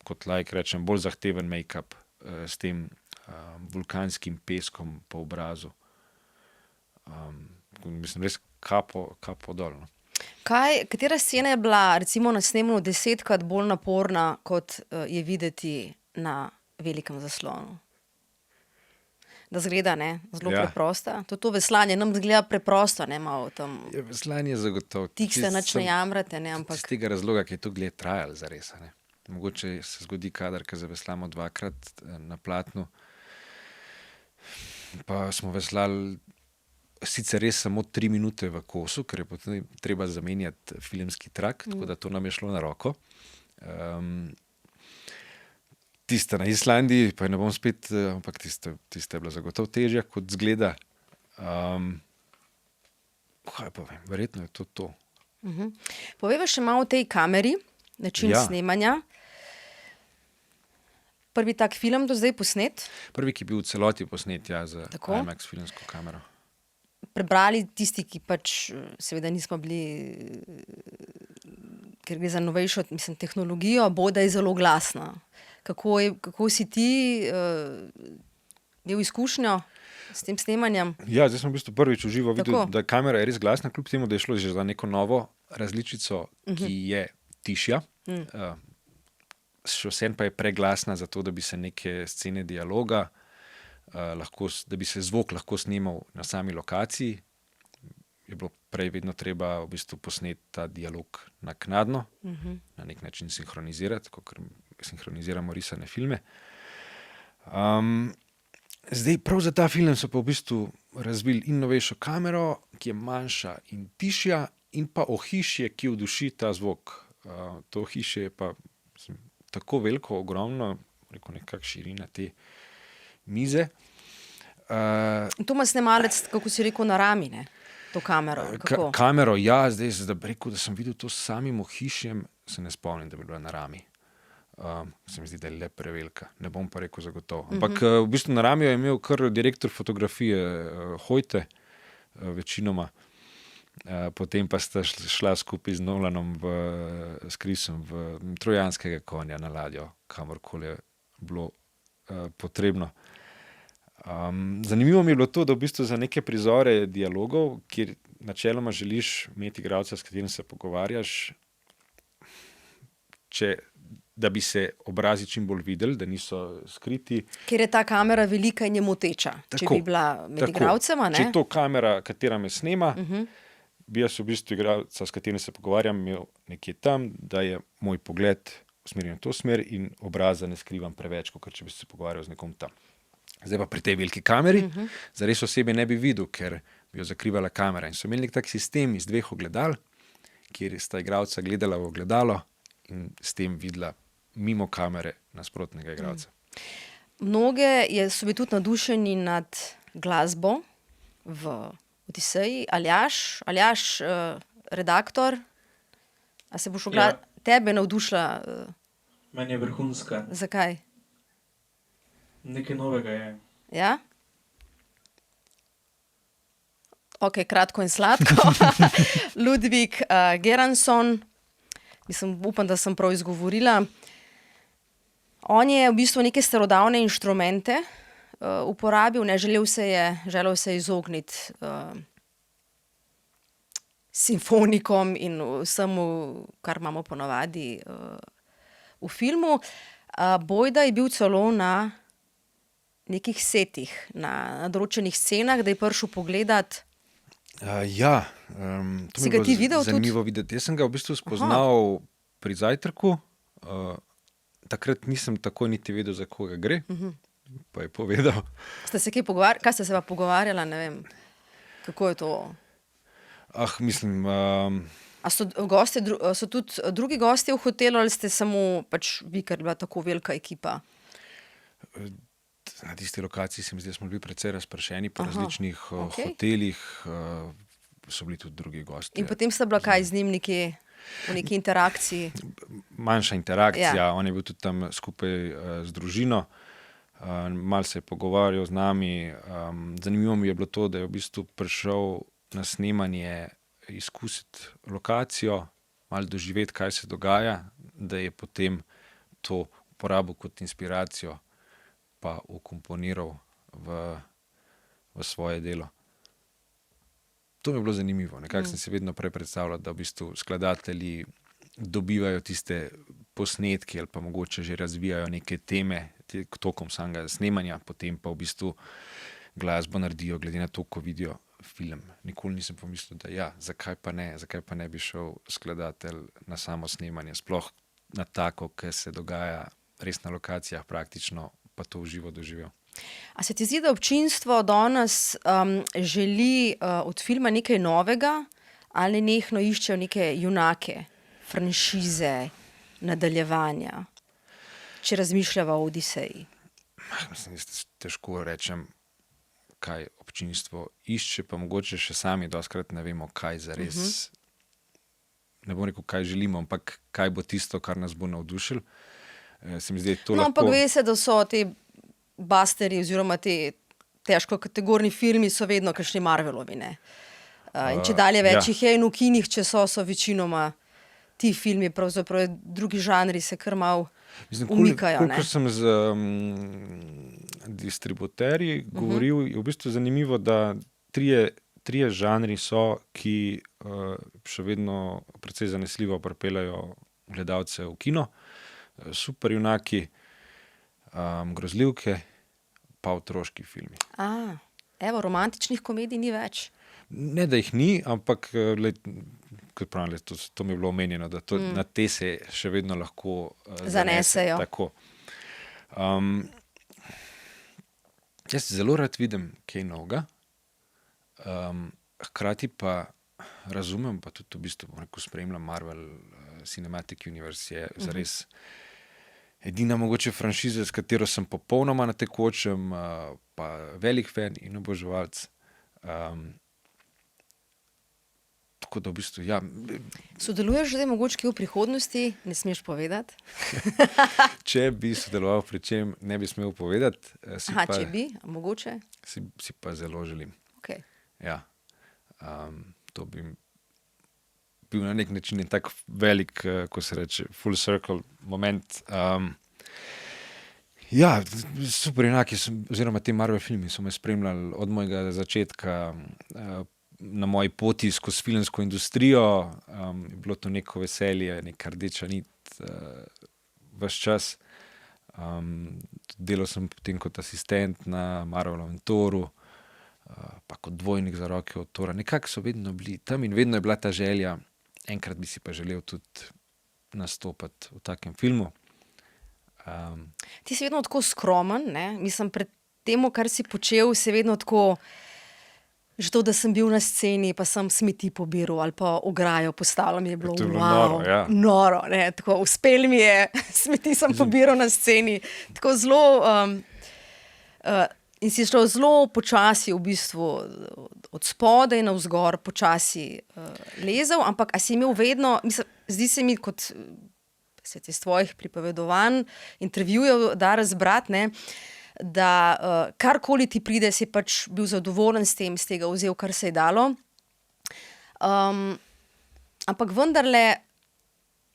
kot rečem, bolj zahteven make-up s tem vulkanskim peskom po obrazu. Mislim, res kapo dol. No. Katera scena je bila recimo na snemanju 10-krat bolj naporna, kot je videti na velikem zaslonu? Da zgleda, ne, zelo preprosta. To veslanje nam zgleda preprosto, ne, malo tam. Veslanje je zagotovo. Tik se nič ne jamrate, ne, ampak. Z tega razloga, ki je to gled trajalo zares, ne. Mogoče se zgodi kadar, ko zaveslamo 2-krat na platnu, pa smo veslali sicer res samo 3 minute v kosu, ker je potem treba zamenjati filmski trak, tako da to nam je šlo na roko. Tista na Islandiji, pa ne bom spet, ampak tista je bila zagotovo težja, kot zgleda. Kaj pa vem, verjetno je to. Povejva še malo o tej kameri, način snemanja. Prvi tak film do zdaj posnet? Prvi, ki je bil v celoti posnet, z IMAX filmsko kamero. Prebrali tisti, ki pač seveda nismo bili, ker gre za novejšo tehnologijo, da je zelo glasna. Kako si ti imel izkušnjo s tem snemanjem? Ja, zdaj sem v bistvu prvič v živo videl, da kamera je res glasna, kljub temu, da je šlo že za neko novo različico, ki je tišja. Še vsem pa je preglasna zato, da bi se neke scene dialoga da bi se zvok lahko snemal na sami lokaciji. Je bilo prej vedno treba v bistvu posneti ta dialog naknadno, na nek način sinhronizirati, kot sinhroniziramo risane filme. Zdaj, prav za ta film so pa v bistvu razvili in novejšo kamero, ki je manjša in tišja, in pa ohišje, ki vduši ta zvok. To ohišje je pa tako veliko, ogromno, nekak širina te mize. To ima snemalec, kako si rekel, na rami, ne? To kamero. Kamero, ja, zdaj da bi rekel, da sem videl to s samim ohišjem, se ne spomnim, da bi bila na rami. Se mi zdi, da je le prevelika. Ne bom pa rekel zagotovo. Ampak v bistvu na rami je imel kar direktor fotografije Hojte, večinoma. Potem pa sta šla skupaj z Nolanom s Chrisom v Trojanskega konja na ladjo, kamorkoli je bilo potrebno. Zanimivo mi je bilo to, da v bistvu za neke prizore dialogov, kjer načeloma želiš imeti igralca, s katerim se pogovarjaš, da bi se obrazi čim bolj videli, da niso skriti. Ker je ta kamera velika in je moteča, če bi bila med igralcema, ne? Če je to kamera, katera me snema, bi jaz v bistvu igralca, s katerim se pogovarjam, imel nekje tam, da je moj pogled usmerjen v to smer in obraza ne skrivam preveč, kot če bi se pogovarjal z nekom tam. Zdaj pa pri tej veliki kameri, zares osebe ne bi videl, ker bi jo zakrivala kamera. In so imeli nek tak sistem iz 2 ogledal, kjer sta igralca gledala v ogledalo in s tem videla mimo kamere nasprotnega igralca. Mnoge so bili tudi navdušeni nad glasbo v Odiseji. Aljaž, redaktor, a se boš tebe navdušila? Meni je vrhunska. Zakaj? Nekaj novega je. Ja? Ok, kratko in sladko. Ludvik Göransson, upam, da sem prav izgovorila. On je v bistvu neke starodavne inštrumente uporabil, želel se je izogniti simfonikom in vsemu, kar imamo ponavadi v filmu. Bojda je bil celo na nekih setih, na določenih scenah, da je prišel pogledat. Ja, to Si mi je ga bilo ti videl zanimivo videti. Jaz sem ga v bistvu spoznal pri zajtrku. Takrat nisem tako niti vedel, za koga gre, pa je povedal. Ste se kaj pogovarjali? Kaj ste se pa pogovarjala? Ne vem, kako je to? Mislim, A so tudi drugi gostje v hotelu ali ste samo pač vi, ker je bila tako velika ekipa? na tisti lokaciji se mi zdi, da smo bili precej razpršeni po različnih okej. hotelih, so bili tudi drugi gosti. In potem sta bila kaj z njim nekje v neki interakciji? Manjša interakcija, Ja. on je bil tudi tam skupaj z družino, malo se je pogovarjal z nami. Zanimivo mi je bilo to, da je v bistvu prišel na snemanje izkusiti lokacijo, malo doživeti, kaj se dogaja, da je potem to uporabil kot inspiracijo pa ukomponiral v svoje delo. To mi je bilo zanimivo. Nekako sem si vedno prej predstavljal, da v bistvu skladatelji dobivajo tiste posnetke ali pa mogoče že razvijajo neke teme tokom samega snemanja, potem pa v bistvu glasbo naredijo glede na to, ko vidijo film. Nikoli nisem pomislil, da ja, zakaj pa ne bi šel skladatelj na samo snemanje, sploh na tako, ki se dogaja res na lokacijah praktično, pa to v živo doživel. A se ti zdi, da občinstvo danes želi od filma nekaj novega ali nenehno iščejo neke junake, franšize, nadaljevanja, če razmišljava o Odiseji? Mislim, da težko rečem, kaj občinstvo išče, pa mogoče še sami dostikrat ne vemo, kaj zares, ne bom rekel, kaj želimo, ampak kaj bo tisto, kar nas bo navdušilo. Se mi zdi, to No, lahko... ampak ve se, da so te basteri oziroma te težko kategorni filmi so vedno kakšni Marvelovi, ne? In če dalje več jih je in v kinih, če so večinoma ti filmi, pravzaprav drugi žanri se kar malo umikajo, ne? Kolikor sem z distributerji govoril, je v bistvu zanimivo, da trije žanri so, ki še vedno precej zanesljivo pripeljejo gledalce v kino. Superjunaki, grozljivke, pa otroški filmi. Evo, romantičnih komedij ni več. Ne, da jih ni, ampak kot pravim, to mi je bilo omenjeno, da na te se še vedno lahko Zanesejo. Tako. Jaz zelo rad vidim kaj novega, hkrati pa razumem, pa tudi v bistvu, bom rekel, spremljam Marvel Cinematic Universe, je zares edina mogoče franšiza, s katero sem popolnoma na tekočem, pa velik fan in oboževalec. Tako da v bistvu, ja. Sodeluješ zdaj mogoče kje v prihodnosti, ne smeš povedati? Če bi sodeloval pri čem, ne bi smel povedati. Če bi, mogoče? Si pa zelo želim. Okay. Ja. To bi bil na nek način tak velik, ko se reče, full circle moment. Ja, superjunaki oziroma te Marvel filmi so me spremljali od mojega začetka na moji poti skozi filmsko industrijo. Je bilo to neko veselje, neka rdeča nit ves čas. Delal sem potem kot asistent na Marvelovem Thoru, pa kot dvojnik za roke od Thora. Nekako so vedno bili tam in vedno je bila ta želja. Enkrat bi si pa želel tudi nastopati v takem filmu. Ti si vedno tako skromen, ne? Mislim, pred temu, kar si počel, se vedno tako, že to, da sem bil na sceni, pa sem smeti pobiral ali pa ograjo postavljal, mi je bilo, To je bilo wow, noro, ja. noro, ne, tako uspel mi je, smeti sem pobiral na sceni, tako zelo, in si šel zelo počasi v bistvu od spodaj navzgor, počasi lezel, ampak a si imel vedno, mislim, zdi se mi kot se iz tvojih pripovedovanj, intervjujev da razbrati, ne, da karkoli ti pride, si pač bil zadovoljen s tem, z tega vzel, kar se je dalo. Ampak vendarle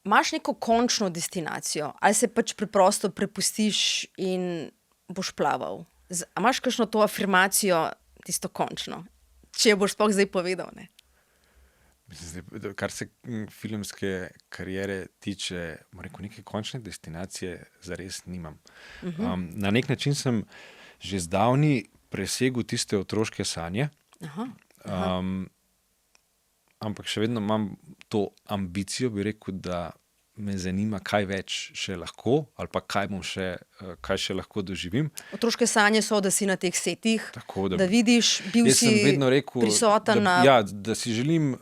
imaš neko končno destinacijo, ali se pač preprosto prepustiš in boš plaval? A imaš kakšno to afirmacijo, tisto končno? Če jo boš sploh zdaj povedal, ne? Mislim, kar se filmske kariere tiče, rekel, neke končne destinacije zares nimam. Na nek način sem že zdavni presegel tiste otroške sanje, ampak še vedno imam to ambicijo, bi rekel, da me zanima, kaj več še lahko, ali pa kaj še lahko doživim. Otroške sanje so, da si na teh setih, Tako, da vidiš, bil jaz si sem vedno rekel, prisoten na... Ja, da si želim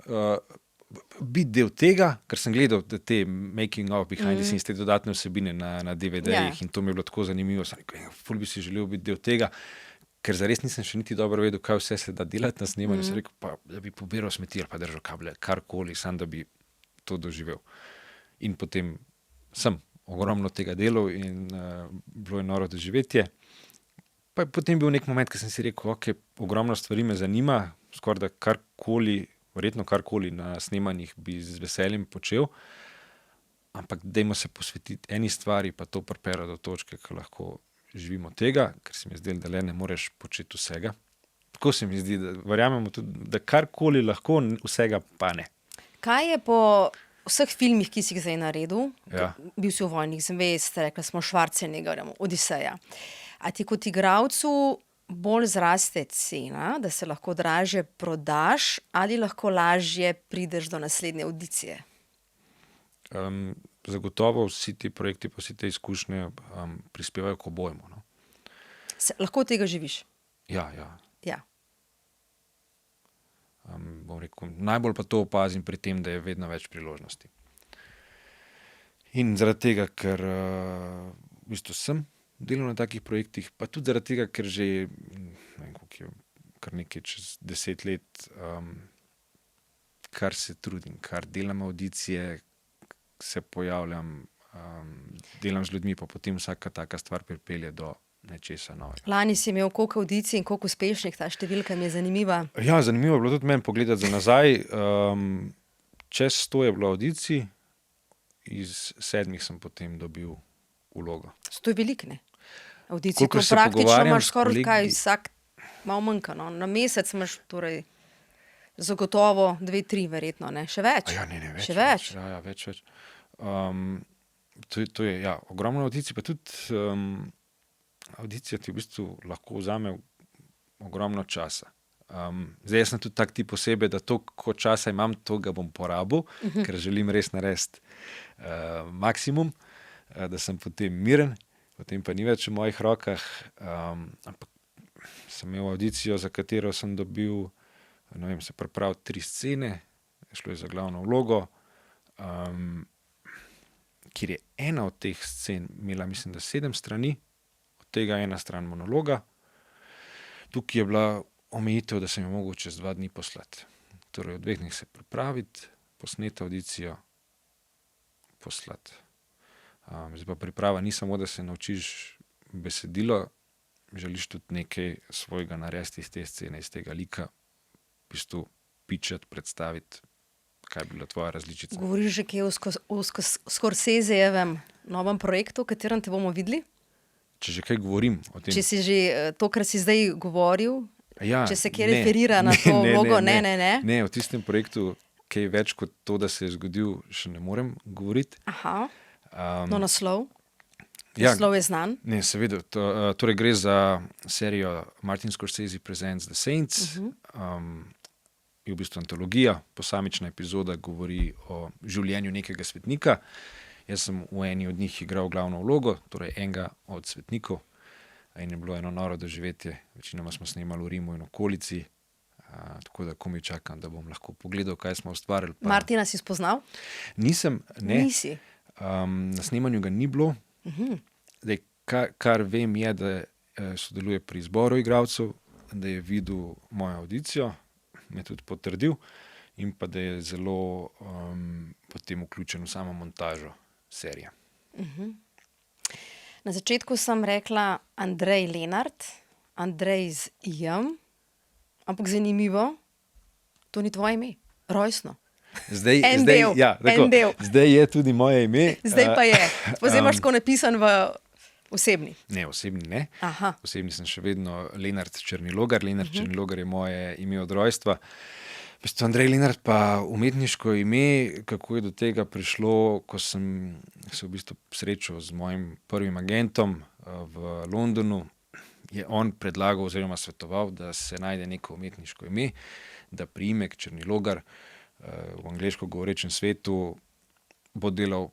biti del tega, ker sem gledal te making of, behind the scenes, te dodatne vsebine na DVD-jih in to mi je bilo tako zanimivo. Sem rekel, ful bi si želel biti del tega, ker zares nisem še niti dobro vedel, kaj vse se da delati na snemanju. Sem rekel, pa da bi pobiral smeti ali pa držal kable, karkoli, sam da bi to doživel. In potem sem ogromno tega delal in bilo je noro doživetje. Pa je potem bil nek moment, ko sem si rekel, ok, ogromno stvari me zanima, skoraj da karkoli, verjetno karkoli na snemanjih bi z veseljem počel, ampak dajmo se posvetiti eni stvari, pa to pripera do točke, ko lahko živimo tega, ker se mi je zdelo, da le ne moreš početi vsega. Tako se mi zdi, da verjamemo tudi, da karkoli lahko, vsega pa ne. Kaj je po vseh filmih, ki si jih zdaj naredil, Ja. bil si v Vojnih zvezd, rekla smo Schwarzenegger, Odiseja. A ti kot igralcu bolj zraste cena, da se lahko dražje prodaš ali lahko lažje prideš do naslednje avdicije? Zagotovo vsi ti projekti, pa vsi te izkušnje prispevajo k obojmu. No? Lahko od tega živiš? Ja. Ja. Bom rekel, najbolj pa to opazim pri tem, da je vedno več priložnosti. In zaradi tega, ker v bistvu sem delal na takih projektih, pa tudi zaradi tega, ker že ne vem, koliko je, kar nekaj čez 10 let, kar se trudim, kar delam audicije, se pojavljam, delam z ljudmi, pa potem vsaka taka stvar pripelje do nečesa novega. Lani si imel koliko audicij in koliko uspešnih, ta številka mi je zanimiva. Ja, zanimivo je bilo tudi meni pogledati za nazaj. Čez 100 je bilo audicij, iz 7 sem potem dobil vlogo. To je veliko, ne? Audicij, Kolikor to se praktično pogovarjam imaš s skoraj kolegi- kaj vsak, malo manjka, no? Na mesec imaš torej zagotovo 2-3 verjetno, ne? Še več? Ja, ne, več. Še več? Ja, več. To je ja, ogromno audicij, pa tudi audicija ti v bistvu lahko vzame ogromno časa. Zdaj jaz sem tudi tak tip osebe, da toliko časa imam, to ga bom porabil, ker želim res narediti maksimum, da sem potem miren, potem pa ni več v mojih rokah, ampak sem imel audicijo, za katero sem dobil, ne vem, se pripravil 3 scene, šlo je za glavno vlogo, kjer je ena od teh scen imela, mislim, da 7 strani, od tega ena stran monologa. Tukaj je bila omejitev, da sem jo mogel čez 2 dni poslati. Torej, v 2 dneh se pripraviti, posneti audicijo, poslati. Zdaj pa priprava ni samo, da se naučiš besedilo, želiš tudi nekaj svojega narediti iz te scene, iz tega lika, v bistvu pičati, predstaviti, kaj je bila tvoja različica. Govoriš že kaj o Scorsesejevem novem projektu, v katerem te bomo videli? Če že kaj govorim o tem. Če si že to, kar si zdaj govoril, Ja, če se kje referira na to vlogo, ne. Ne, o tistem projektu, kaj več kot to, da se je zgodil, še ne morem govoriti. Aha, no naslov. Ja, Naslov je znan. ne, seveda. Torej gre za serijo Martin Scorsese Presents The Saints. Je v bistvu antologija, posamična epizoda govori o življenju nekega svetnika. Jaz sem v eni od njih igral glavno vlogo, torej enega od svetnikov. in je bilo eno noro doživetje. Večinoma smo snemali v Rimu in okolici, tako da komaj čakam, da bom lahko pogledal, kaj smo ustvarili. Martina si spoznal? Nisem, ne. Nisi. Na snemanju ga ni bilo. Zdaj, kar vem je, da sodeluje pri izboru igralcev, da je videl mojo audicijo, me tudi potrdil in pa da je zelo potem vključen v samo montažo serije. Na začetku sem rekla Andrej Lenart, Andrej z I-jem, ampak zanimivo, to ni tvoje ime, rojstno. Zdaj, En del. Zdaj je tudi moje ime. Zdaj pa je. Zdaj imaš tako napisan v osebni. Ne, osebni ne. Aha. Osebni sem še vedno Lenart Černilogar. Lenart Černilogar je moje ime od rojstva. V bistvu Andrej Lenart pa umetniško ime, kako je do tega prišlo, ko sem se v bistvu srečal z mojim prvim agentom v Londonu, je on predlagal oziroma svetoval, da se najde neko umetniško ime, da priimek Černilogar v angleško govorečem svetu bo delal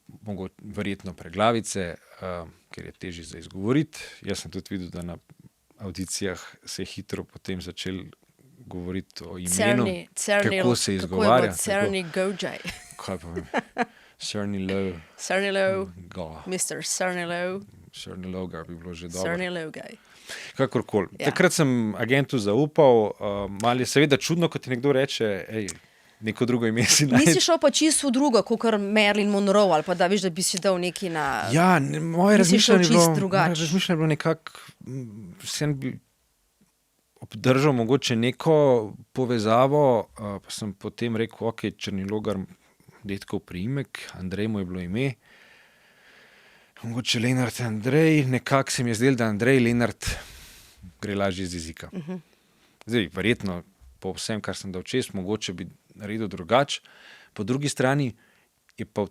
verjetno preglavice, ker je težje za izgovoriti. Jaz sem tudi videl, da na audicijah se je hitro potem začel govoriti o imenu, kako se izgovarja. Cerny Gojaj. Kaj pa vem? Cernilo. Cernilo, Go. Mr. Cernilo, Černilogar bi bilo že dobro. Cernilogaj. Kakorkoli. Ja. Takrat sem agentu zaupal, malo je seveda čudno, ko ti nekdo reče, neko drugo ime si Nisi najde. šel pa čisto v drugo, kot Marilyn Monroe, ali pa da veš, da bi si dal neki na... Ja, moje Nisi šel razmišljanje je čisto bilo, drugače. je bilo nekako, sem bi obdržal mogoče neko povezavo, pa sem potem rekel, ok, Černilogar, detkov priimek, Andrej mu je bilo ime, mogoče Lenart Andrej, nekako se mi je zdelo, da Andrej Lenart gre lažje z jezika. Zdaj, verjetno, po vsem, kar sem dal čez, mogoče bi naredil drugače. Po drugi strani je pa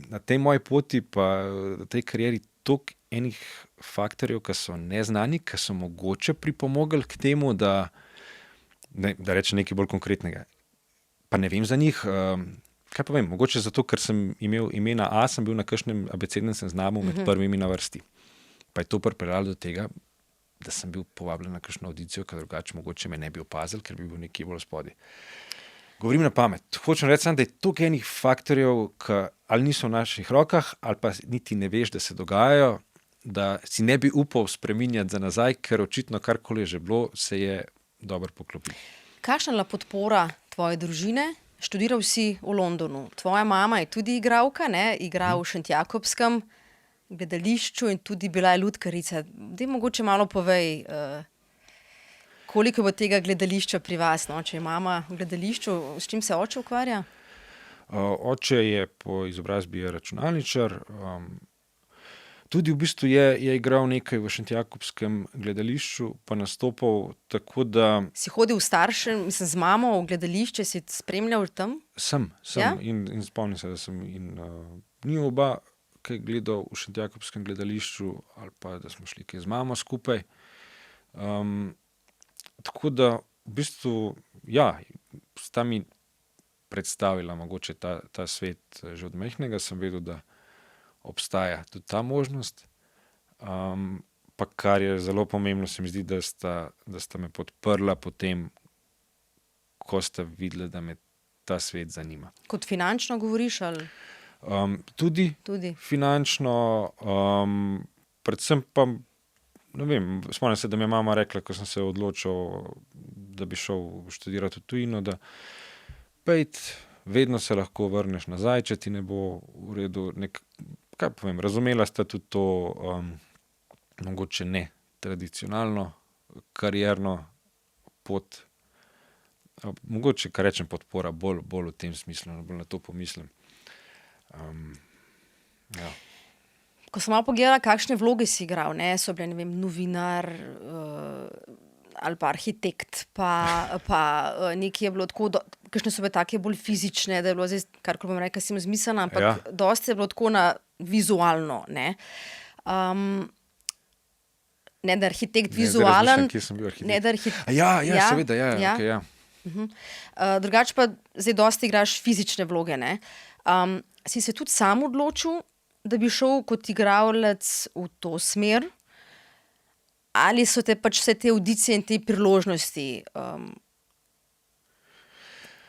na tej moji poti pa v tej karieri toliko enih faktorjev, ki so neznani, ki so mogoče pripomogli k temu, da rečem nekaj bolj konkretnega. Pa ne vem za njih, kaj pa vem, mogoče zato, ker sem imel ime na A, sem bil na kakšnem abecednem seznamu med prvimi na vrsti. Pa je to pripeljalo do tega, da sem bil povabljen na kakšno audicijo, ker drugače mogoče me ne bi opazili, ker bi bil nekje bolj spodaj. Govorim na pamet. Hočem reči, da je toliko enih faktorjev, ki ali niso v naših rokah, ali pa niti ne veš, da se dogajajo, da si ne bi upal spreminjati za nazaj, ker očitno karkoli je že bilo, se je dobro poklopilo. Kakšna je bila podpora tvoje družine? Študiral si v Londonu. Tvoja mama je tudi igralka, ne? Igra v Šentjakobskem gledališču in tudi bila je lutkarica. Daj mogoče malo povej, koliko bo tega gledališča pri vas, no? Če je mama v gledališču, s čim se oče ukvarja? Oče je po izobrazbi računalničar, tudi v bistvu je igral nekaj v Šentjakobskem gledališču, pa nastopal tako, da... Si hodil z mamo v gledališče, si spremljal tam? Sem. Ja? In spomnim se, da sem ni oba kaj gledal v Šentjakobskem gledališču ali pa da smo šli kaj z mamo skupaj. Tako da v bistvu, ja, sta mi predstavila mogoče ta svet že od majhnega, sem vedel, da obstaja tudi ta možnost. Pa kar je zelo pomembno, se mi zdi, da sta me podprla potem, ko sta videla, da me ta svet zanima. Kot finančno govoriš ali? Tudi finančno, predvsem pa, ne vem, spomnim se, da mi je mama rekla, ko sem se odločil, da bi šel študirati v tujino, da pejt, vedno se lahko vrneš nazaj, če ti ne bo v redu. Kaj povem, razumela sta tudi to, mogoče ne tradicionalno karierno pot, mogoče, kar rečem, podpora bolj v tem smislu, bolj na to pomislim. Ja. Ko sem malo pogledala, kakšne vloge si igral, ne, so bile, ne vem, novinar ali pa arhitekt, pa nekaj je bilo tako, kakšne so bile take bolj fizične, da je bilo zdaj, kar bom rekla, si zmislena, ampak dosti je bilo tako na vizualno, ne. Ne, da arhitekt vizualen. Kje sem bil arhitekt. Ne, da arhitekt. Ja, seveda, ja. Okay, ja. Drugače pa zdaj dosti igraš fizične vloge, ne. Si se tudi sam odločil, da bi šel kot igralec v to smer, ali so te pač vse te audicije in te priložnosti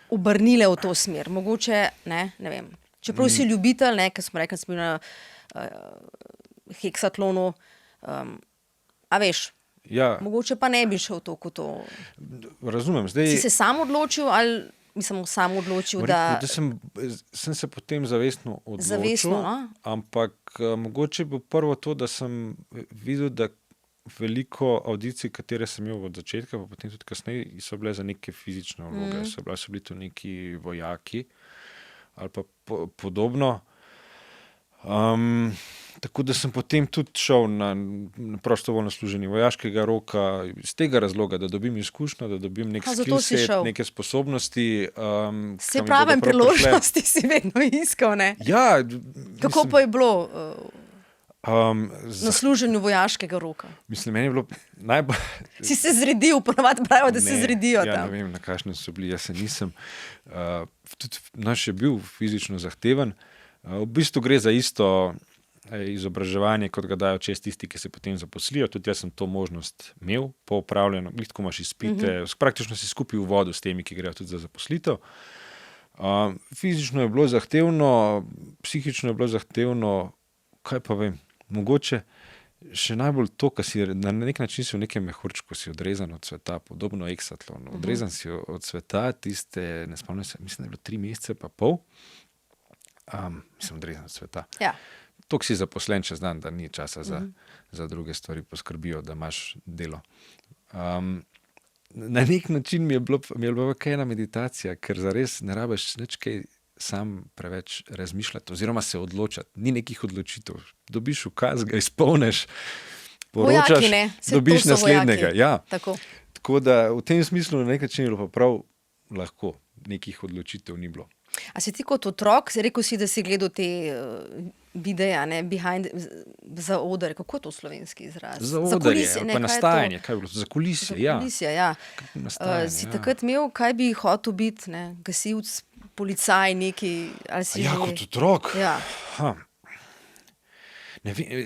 obrnile v to smer. Mogoče, ne vem. Čeprav si ljubitelj, ker smo rekli, da smo bili na heksatlonu, a veš, Ja, mogoče pa ne bi šel to kot to. razumem. Zdaj, Si se sam odločil ali sam odločil, da sem se potem zavestno odločil, Zavestno, no? ampak mogoče bo prvo to, da sem videl, da veliko audicij, katere sem imel od začetka, pa potem tudi kasneje, so bile za neke fizične vloge, so bili to neki vojaki ali pa podobno. Tako da sem potem tudi šel na prostovoljno služenje vojaškega roka iz tega razloga, da dobim izkušnjo, da dobim nek zato si skillset, šel. neke sposobnosti. se pravim priložnosti si vedno iskal, ne? Ja, Kako pa je bilo za, na služenju vojaškega roka? mislim, meni je bilo najbolj... Si se zredil, ponovadi pravijo, da se zredijo ja, tam. ne vem, na kakšne so bili, jaz se nisem. Tudi naš je bil fizično zahteven. V bistvu gre za isto izobraževanje, kot ga dajo čez tisti, ki se potem zaposlijo. Tudi jaz sem to možnost imel po upravljanju. Ko imaš izpite, praktično si skupaj v vodu s temi, ki grejo tudi za zaposlitev. Fizično je bilo zahtevno, psihično je bilo zahtevno, kaj pa vem, mogoče še najbolj to, kar si na nek način si v nekem mehurčku, si odrezan od sveta, podobno heksatlonu. Odrezan si od sveta, tiste, ne spomnim se, mislim, da je bilo 3 mesece pa pol, mislim, odrezan od sveta. Ja. Toliko si zaposlen čez dan, da ni časa za druge stvari, poskrbijo, da imaš delo. Na nek način mi je bila kaj ena meditacija, ker zares ne rabiš nič kaj sam preveč razmišljati oziroma se odločati. Ni nekih odločitev. Dobiš ukaz, ga izpolniš, poročaš, Vojaki, ne? Saj to dobiš so naslednjega. vojaki. Ja. Tako. Da v tem smislu na nek način je bilo pa prav lahko. Nekih odločitev ni bilo. A si ti kot otrok, rekel si, da si gledal te videa, ne, behind, za oder, kako je to slovenski izraz? Za oder je, kulisje, pa kaj je to? nastajanje, kaj je bilo? Za kulisje, ja. Kulisje, ja. Nastajanje, Si ja. takrat imel, kaj bi hotel biti, ne? Gasilc, policaj, neki, ali si Ja, že... kot otrok. Ja. Ne vem,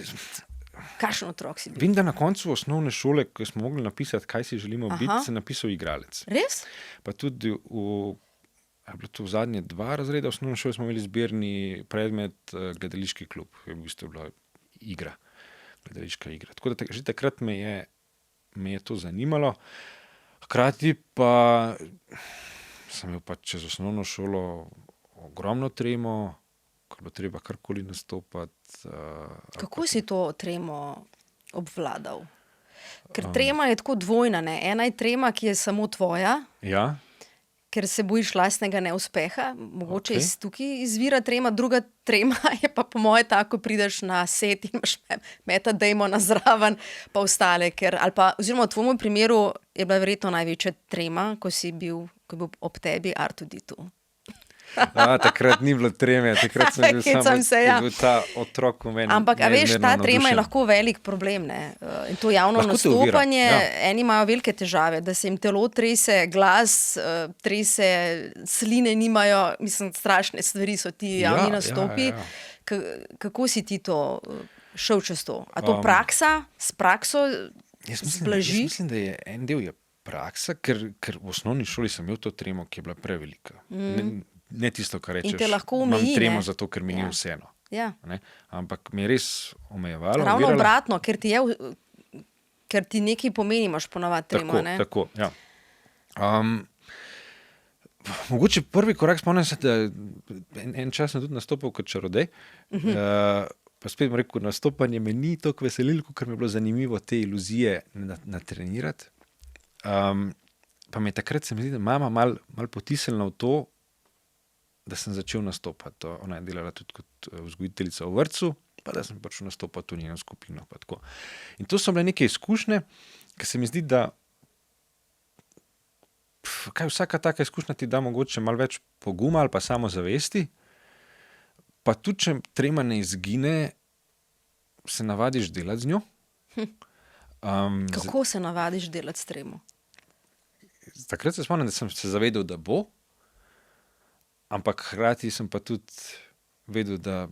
Kakšen otrok si bil? vem, da na koncu osnovne šole, ko smo mogli napisati, kaj si želimo Aha. biti, sem napisal igralec. Res? Pa tudi a je bilo to v zadnje 2 razrede osnovne šole, smo imeli zbirni predmet gledališki klub. Je v bistvu bila igra, gledališka igra. Tako da že takrat me je to zanimalo. Hkrati pa sem imel pa čez osnovno šolo ogromno tremo, ko je bilo treba karkoli nastopati. Kako si to tremo obvladal? Ker trema je tako dvojna, ne? Ena je trema, ki je samo tvoja, Ja, ker se bojiš lastnega neuspeha, mogoče Okej. tukaj izvira trema, druga trema je pa po moje tako, ko prideš na set in imaš Meta Damona zraven, pa ostale, oziroma v tvojem primeru je bila verjetno največja trema, ko je bil ob tebi R2D2. takrat ni bilo treme, takrat sem bil Hecam se, ja. je bil ta otrok v meni. Ampak, a veš, ta neizmerno trema je navdušen. lahko velik problem, ne? In to javno Lahko te ovira, nastopanje, ja. eni imajo velike težave, da se jim telo trese, glas trese, sline nimajo, mislim, strašne stvari so ti javni Ja, nastopi. ja. Kako si ti to šel čez to? A to praksa, s prakso Jaz zblaži? mislim, da je en del je praksa, ker v osnovni šoli sem imel to tremo, ki je bila prevelika. Ne tisto, kar rečeš, te lahko omeji, imam tremo ne? zato, ker mi Ja. ni vseeno. Ja. Ne? Ampak me je res omejevalo. Ravno oviralo. obratno, ker ti nekaj pomeni, imaš ponavadi tremo, Tako, ne? tako, ja. Mogoče prvi korak, spomnim se, da en čas sem tudi nastopil kot čarodej. Pa spet bom rekel, nastopanje me ni toliko veselilo, ker mi je bilo zanimivo te iluzije natrenirati. Pa me je takrat, se mi zdi, da mama mal potisnila v to, da sem začel nastopati. Ona je delala tudi kot vzgojiteljica v vrtcu, pa da sem prišel nastopati v njeno skupino. Pa tako. In to so bile neke izkušnje, ki se mi zdi, da vsaka taka izkušnja ti da mogoče malo več poguma ali pa samozavesti, pa tudi, če trema ne izgine, se navadiš delati z njo. Kako se navadiš delati s tremo? Takrat se spomnim, da sem se zavedel, da bo, ampak hkrati sem pa tudi vedel, da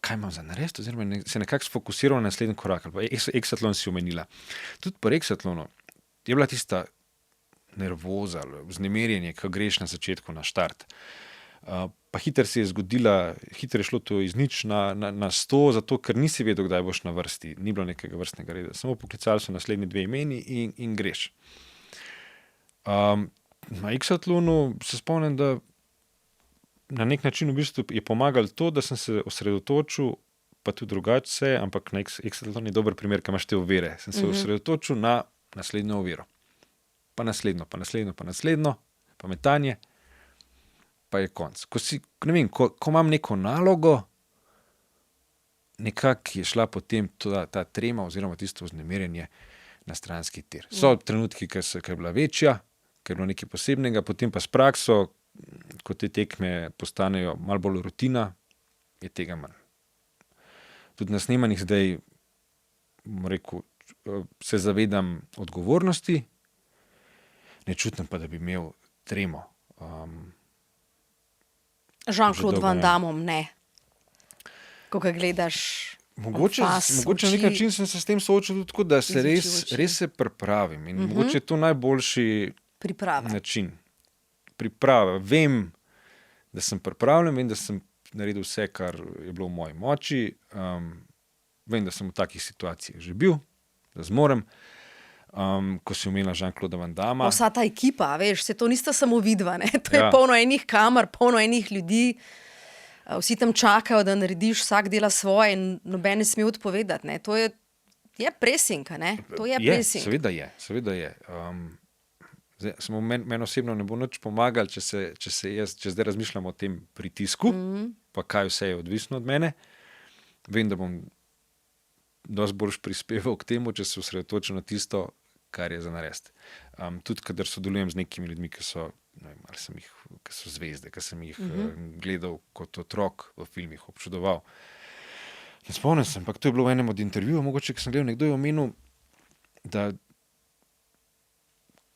kaj imam za narediti, oziroma se nekako sfokusiral na naslednji korak. Ali pa Exatlon si omenila. Tudi po Exatlonu je bila tista nervoza, vznemirjenje, ko greš na začetku na štart. Pa hitro se je zgodila, hitro je šlo to iz nič na 100, zato ker nisi vedel, kdaj boš na vrsti. Ni bilo nekega vrstnega reda. Samo poklicali so naslednji 2 imeni in greš. Na Exatlonu se spomnim, da na nek način v bistvu je pomagalo to, da sem se osredotočil, pa tudi drugače se, ampak na Exatlon je dober primer, kaj imaš te ovire. Sem se osredotočil na naslednjo oviro. Pa naslednjo, pa metanje, pa je konc. Ko imam neko nalogo, nekako je šla potem ta trema oziroma tisto vznemirjenje na stranski tir. So trenutki, ki je bila večja, ker je bilo nekaj posebnega, potem pa s prakso, ko te tekme postanejo malo bolj rutina, je tega manj. Tudi na snemanjih zdaj, rekel, se zavedam odgovornosti, ne čutim pa, da bi imel tremo. Jean-Claude Van Damme, ne. Ko ga gledaš Mogoče na nek način sem se s tem soočil tudi tako, da se res se pripravim. In mogoče je to najboljši način. Priprava. Vem, da sem pripravljen, vem, da sem naredil vse, kar je bilo v moji moči. Vem, da sem v takih situacijah že bil, da zmorem. Ko si omenila Jean-Claude Van Damme. Vsa ta ekipa, veš, se to nista samo vidva, ne? To je polno enih kamer, polno enih ljudi. Vsi tam čakajo, da narediš, vsak dela svoje in noben ne sme odpovedati. Ne? To je pressing, ne? To je pressing. Seveda je. Samo meni osebno ne bo nič pomagalo, če zdaj razmišljam o tem pritisku, pa kaj vse je odvisno od mene. Vem, da bom dosti bolj prispeval k temu, če se osredotočim na tisto, kar je za narediti. Tudi, kadar sodelujem z nekimi ljudmi, ki so zvezde, ki sem jih gledal kot otrok v filmih, občudoval. Ne spomnim se, ampak to je bilo v enem od intervjujev, mogoče, ki sem gledal, nekdo je omenil, da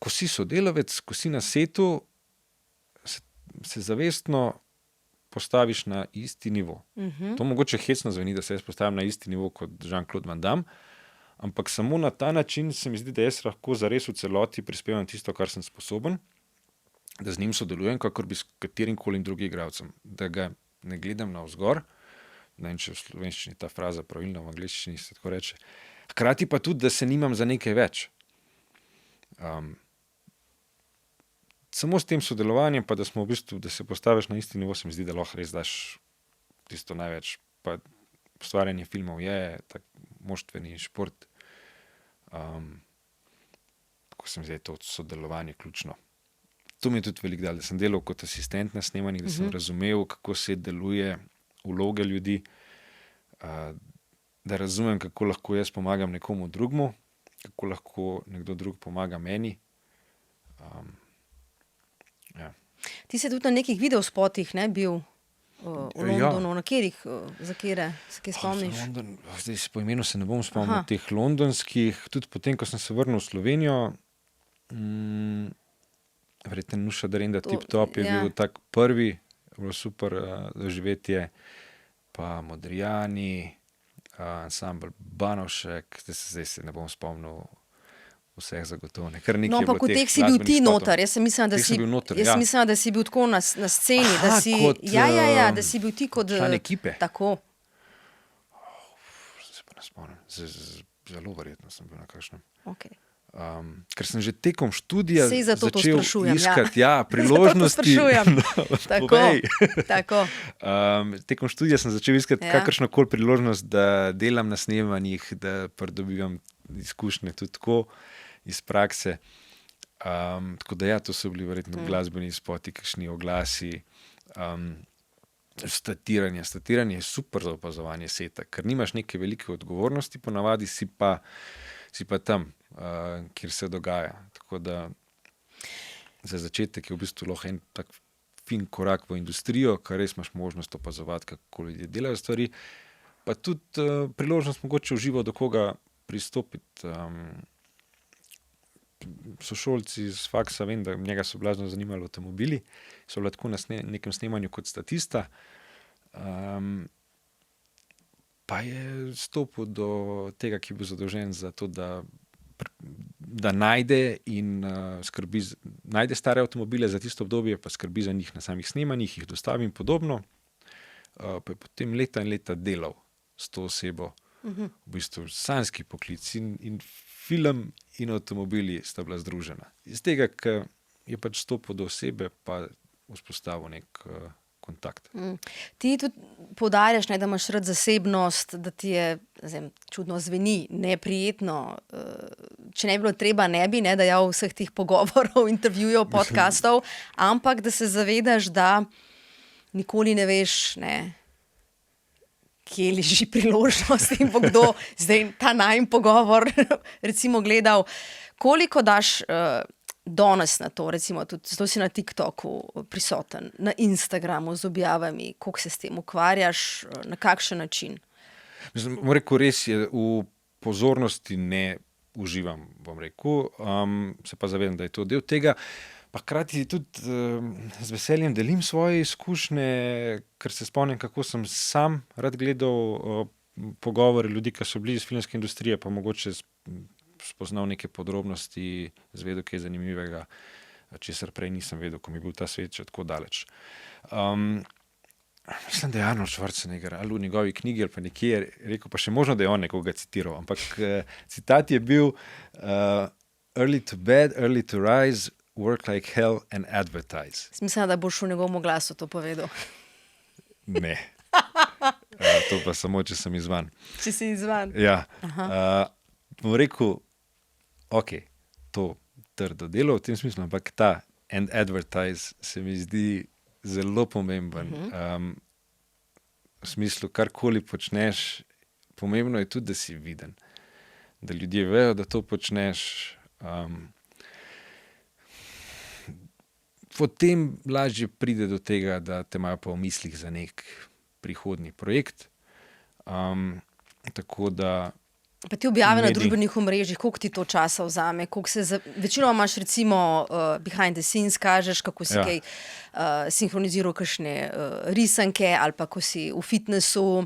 ko si sodelavec, ko si na setu, se zavestno postaviš na isti nivo. To mogoče hecno zveni, da se jaz postavim na isti nivo kot Jean-Claude Van Damme, ampak samo na ta način se mi zdi, da jaz lahko zares v celoti prispevam tisto, kar sem sposoben, da z njim sodelujem, kakor bi s katerim koli drugim igralcem. Da ga ne gledam navzgor, ne vem, če v slovenščini ta fraza pravilna, v angleščini se tako reče. Hkrati pa tudi, da se nimam za nekaj več. Samo s tem sodelovanjem, pa da smo v bistvu, da se postaviš na isti nivo, se mi zdi, da lahko res daš tisto največ. Pa ustvarjanje filmov je tak moštveni šport. Tako se mi zdi, to sodelovanje ključno. To mi je tudi veliko dal, da sem delal kot asistent na snemanjih, da sem razumel, kako se deluje vloge ljudi, da razumem, kako lahko jaz pomagam nekomu drugmu, kako lahko nekdo drug pomaga meni. Ti si tudi na nekih videospotih, ne, bil v Londonu, na katerih, za katere se kaj spomniš? Zdaj po imenu se ne bom spomnil teh londonskih, tudi potem, ko sem se vrnil v Slovenijo, verjetno Nuša Darenda Tip Top je bil tak prvi, bilo super doživetje, pa Modrijani, ansambl Banovšek, zdaj se ne bom spomnil vseh zagotovne. No, ampak v teh si bil ti noter. Jaz mislim, da si bil tako na sceni, da si bil ti kot član ekipe. Tako. Se pa ne spomnim. Zelo verjetno sem bil na kakšnem. Okay. Ker sem že tekom študija začel iskati priložnosti. Tako. Tekom študija sem začel iskati kakršnokoli priložnost, da delam na snemanjih, da pridobivam izkušnje tudi tako iz prakse. Tako da to so bili verjetno glasbeni spoti, kakšni oglasi, statiranje. Statiranje je super za opazovanje seta, ker nimaš neke velike odgovornosti, ponavadi si pa tam, kjer se dogaja. Tako da za začetek je v bistvu lahko en tak fin korak v industrijo, kar res imaš možnost opazovati, kako ljudje delajo stvari, pa tudi priložnost mogoče v živo do koga pristopiti. Sošolci z faksa, vem, da njega so blazno zanimali avtomobili, so bila tako na nekem snemanju kot statista. pa je stopil do tega, ki je bil zadolžen za to, da najde in najde stare avtomobile za tisto obdobje, pa skrbi za njih na samih snemanjih, jih dostavi in podobno. Pa je potem leta in leta delal s to osebo, v bistvu sanjski poklic in film in avtomobili sta bila združena. Iz tega, ker je pač stopil do osebe, pa vzpostavil nek kontakt. Ti tudi poudarjaš, da imaš rad zasebnost, da ti je, čudno zveni, neprijetno. Če ne bi bilo treba, ne bi dajal vseh teh pogovorov, intervjujev, podcastov, ampak da se zavedaš, da nikoli ne veš, kje leži priložnost in bo kdo zdaj ta najin pogovor recimo gledal. Koliko daš danes na to, recimo tudi zelo si na TikToku prisoten, na Instagramu z objavami, koliko se s tem ukvarjaš, na kakšen način? Bom rekel, res je, v pozornosti ne uživam, bom rekel, se pa zavedam, da je to del tega. Pa hkrati tudi z veseljem delim svoje izkušnje, ker se spomnim, kako sem sam rad gledal pogovore ljudi, ki so bili iz filmske industrije, pa mogoče spoznal neke podrobnosti, zvedel kaj zanimivega, česar prej nisem vedel, ko mi je bil ta svet še tako daleč. Mislim, da je Arnold Schwarzenegger ali v njegovi knjigi ali pa nekje rekel, pa še možno, da je on nekoga citiral, ampak citat je bil early to bed, early to rise, work like hell and advertise. Mislim, da boš v njegovem glasu to povedal. Ne. To pa samo, če sem izvan. Če si izvan. Ja. Bom rekel, ok, to trdo delo v tem smislu, ampak ta and advertise se mi zdi zelo pomemben. V smislu, karkoli počneš, pomembno je tudi, da si viden. Da ljudje vejo, da to počneš. Potem lažje pride do tega, da te imajo pa v mislih za nek prihodnji projekt. Tako da pa ti objave na družbenih omrežjih, koliko ti to časa vzame? Večinoma imaš recimo behind the scenes, kažeš, kako si kaj sinhroniziral kakšne risanke ali pa ko si v fitnessu.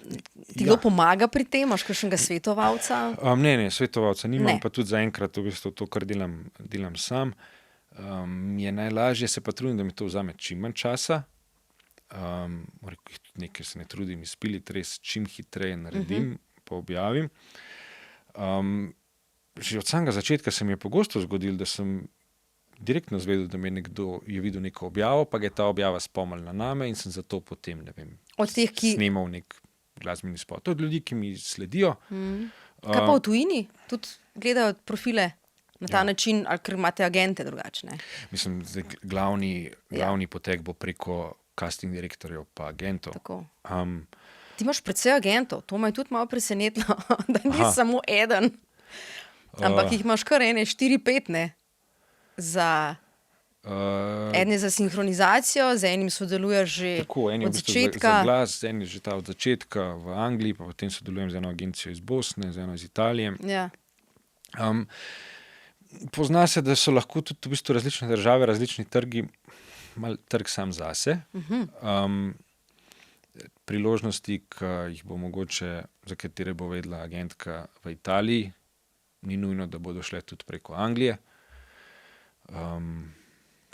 Ti kdo pomaga pri tem? Imaš kakšnega svetovalca? Ne, svetovalca nimam, pa tudi zaenkrat v bistvu to, kar delam sam. Je najlažje, se pa trudim, da mi to vzame čim manj časa. Nekaj se ne trudim izpiliti, res čim hitreje naredim, pa objavim. Že od samega začetka se mi je pogosto zgodilo, da sem direktno zvedel, da mi nekdo je videl neko objavo, pa ga je ta objava spomnila name in sem zato potem, snemal nek glasbeni spot. Od ljudi, ki mi sledijo. Kaj pa v tujini? Tudi gledajo profile na ta način, ali ker imate agente drugačne? Mislim, da glavni potek bo preko casting direktorjev pa agentov. Ti imaš precej agentov, to me je tudi malo presenetilo, da ni samo eden, ampak jih imaš kar 4-5, za ene za sinhronizacijo, z enim sodeluješ že od začetka. Za glas, z enim že ta od začetka v Angliji, pa potem sodelujem z eno agencijo iz Bosne, z eno iz Italije. Ja. Pozna se, da so lahko tudi v bistvu različne države, različni trgi, malo trg sam zase. Priložnosti, ki jih bo mogoče, za katere bo vedela agentka v Italiji, ni nujno, da bodo šle tudi preko Anglije.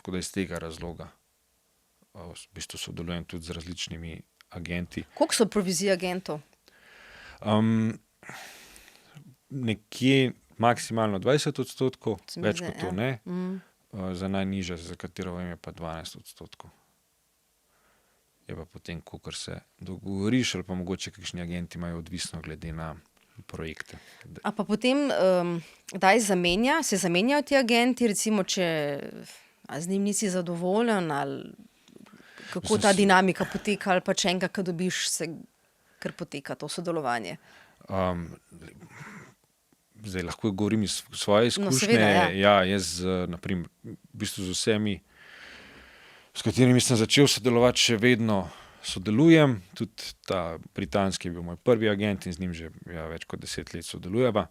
Tako da iz tega razloga v bistvu sodelujem tudi z različnimi agenti. Koliko so provizije agentov? Nekje maksimalno 20%, več kot to ne. Za najnižja, za katero vem, je pa 12%. Je pa potem, kolikor se dogovoriš, ali pa mogoče kakšni agenti imajo odvisno glede na projekte. A pa potem kdaj se zamenjajo ti agenti, recimo, če z njim nisi zadovoljen, ali kako ta dinamika poteka, ali pa če enega, ko dobiš, se kar poteka to sodelovanje? Zdaj lahko govorim iz svoje izkušnje. Seveda, ja. Jaz naprimer, v bistvu z vsemi, s katerimi sem začel sodelovati, še vedno sodelujem. Tudi ta britanski je bil moj prvi agent in z njim že več kot 10 let sodelujeva.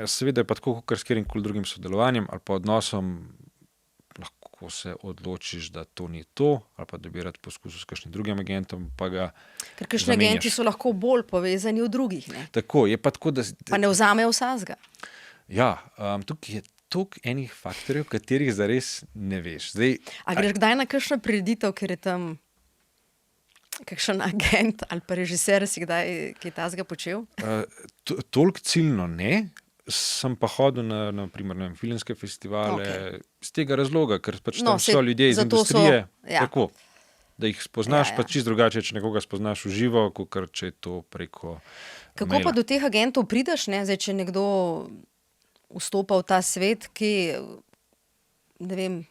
Seveda je pa tako, kot s katerimkoli drugim sodelovanjem ali pa odnosom, lahko lahko se odločiš, da to ni to, ali pa da bi rad poskusil s kakšnim drugim agentom, pa ga Ker kakšni zamenjaš. agenti so lahko bolj povezani od drugih, ne? Tako, je pa tako, da... Pa ne vzamejo vsazga. Ja, tukaj je toliko enih faktorjev, katerih zares ne veš. Zdaj, A greš kdaj na kakšno prireditev, ker je tam kakšen agent ali pa režiser, si kdaj kaj tazga počel? toliko ciljno ne, sem pa hodil na primer, na filmske festivale, iz tega razloga, ker pač tam so ljudje iz industrije, tako, da jih spoznaš pa čisto drugače, če nekoga spoznaš v živo, kakor če je to preko Kako maila. pa do teh agentov prideš, ne? Zdaj, če nekdo vstopa v ta svet, ki, ne vem,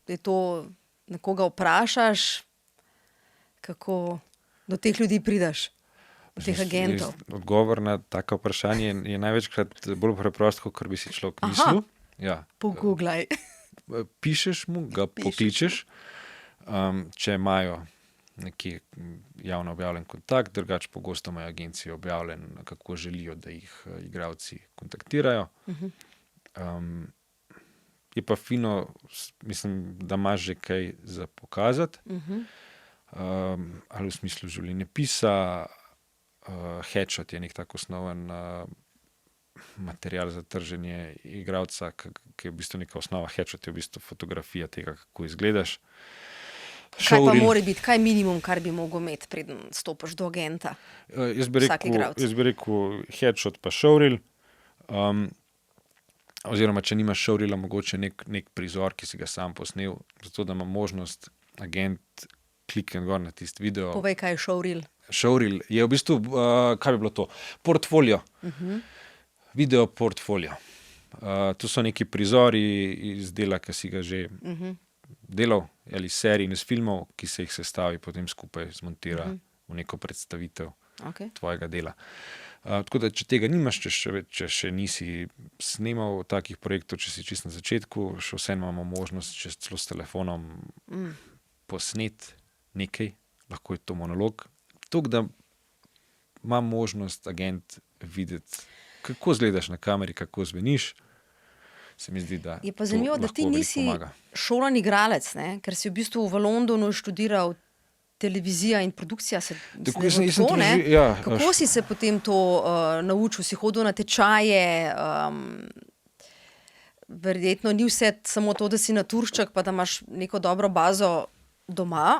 je to nekoga vprašaš, kako do teh ljudi prideš, do teh agentov. Odgovor na tako vprašanje je največkrat bolj preprost, kot bi si človek mislil. Ja. Pogooglaj. Pišeš mu, ga pokličeš, če imajo nekje javno objavljen kontakt, drugače pogosto imajo agencije objavljen, kako želijo, da jih igralci kontaktirajo. Je pa fino, mislim, da imaš že kaj za pokazati, ali v smislu življenjepisa, headshot je nek tak osnoven material za trženje igralca, ki je v bistvu neka osnova. Headshot je v bistvu fotografija tega, kako izgledaš. Kaj pa mora biti, kaj je minimum, kar bi mogel imeti, preden stopiš do agenta? Jaz bi rekel headshot pa showreel. Oziroma, če nimaš showreela, mogoče nek prizor, ki si ga sam posnel, zato da ima možnost agent klikniti gor na tisti video. Povej, kaj je showreel. Showreel je v bistvu, kaj bi bilo to? Portfolio. Video portfolio. To so neki prizori iz dela, ki si ga že delal, ali iz serij in iz filmov, ki se jih sestavi, potem skupaj zmontira v neko predstavitev tvojega dela. Tako da, če tega nimaš, če še nisi snemal takih projektov, če si čisto na začetku, še vseeno imamo možnost, če celo s telefonom posnet nekaj, lahko je to monolog. Tako da ima možnost agent videti, kako izgledaš na kameri, kako zveniš. Se mi zdi, da je pa zanimivo, da ti nisi šolan igralec, ne? Ker si v bistvu v Londonu študiral televizija in produkcija. Kako si se potem to naučil? Si hodil na tečaje? Verjetno ni vse samo to, da si naturščak, pa da imaš neko dobro bazo doma.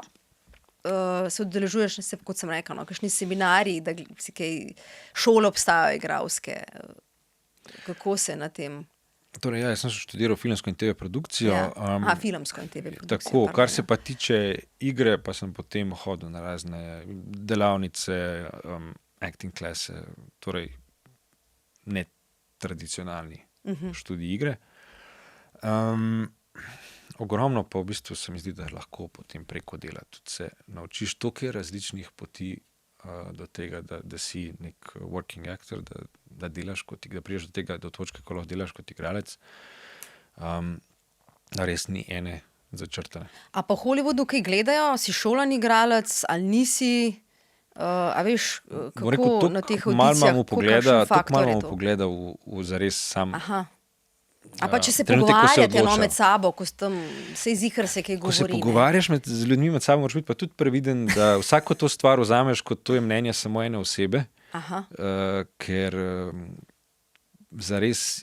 Se udeležuješ, kot sem rekel, kakšni seminarji, da si kaj šole obstajajo igralske. Kako se na tem... Torej, jaz sem študiral filmsko in TV produkcijo. Filmsko in TV produkcijo. Tako, kar se pa tiče igre, pa sem potem hodil na razne delavnice, acting klase, torej netradicionalni študij igre. Ogromno pa v bistvu se mi zdi, da lahko potem preko dela tudi se naučiš toliko različnih poti do tega, da si nek working actor, da delaš da priješ do tega, do točke, ko lahko delaš kot igralec. Res ni ene začrtane. A pa v Hollywoodu kaj gledajo? Si šolan igralec ali nisi? A veš, kako na teh audicijah, tako malo imamo pogleda v zares sam. A pa če se pogovarjate med sabo, ko tam se izihar se kaj govori. Ko se pogovarjaš z ljudmi med sabo, moraš biti pa tudi previden, da vsako to stvar vzameš, kot to je mnenje samo ene osebe, ker zares,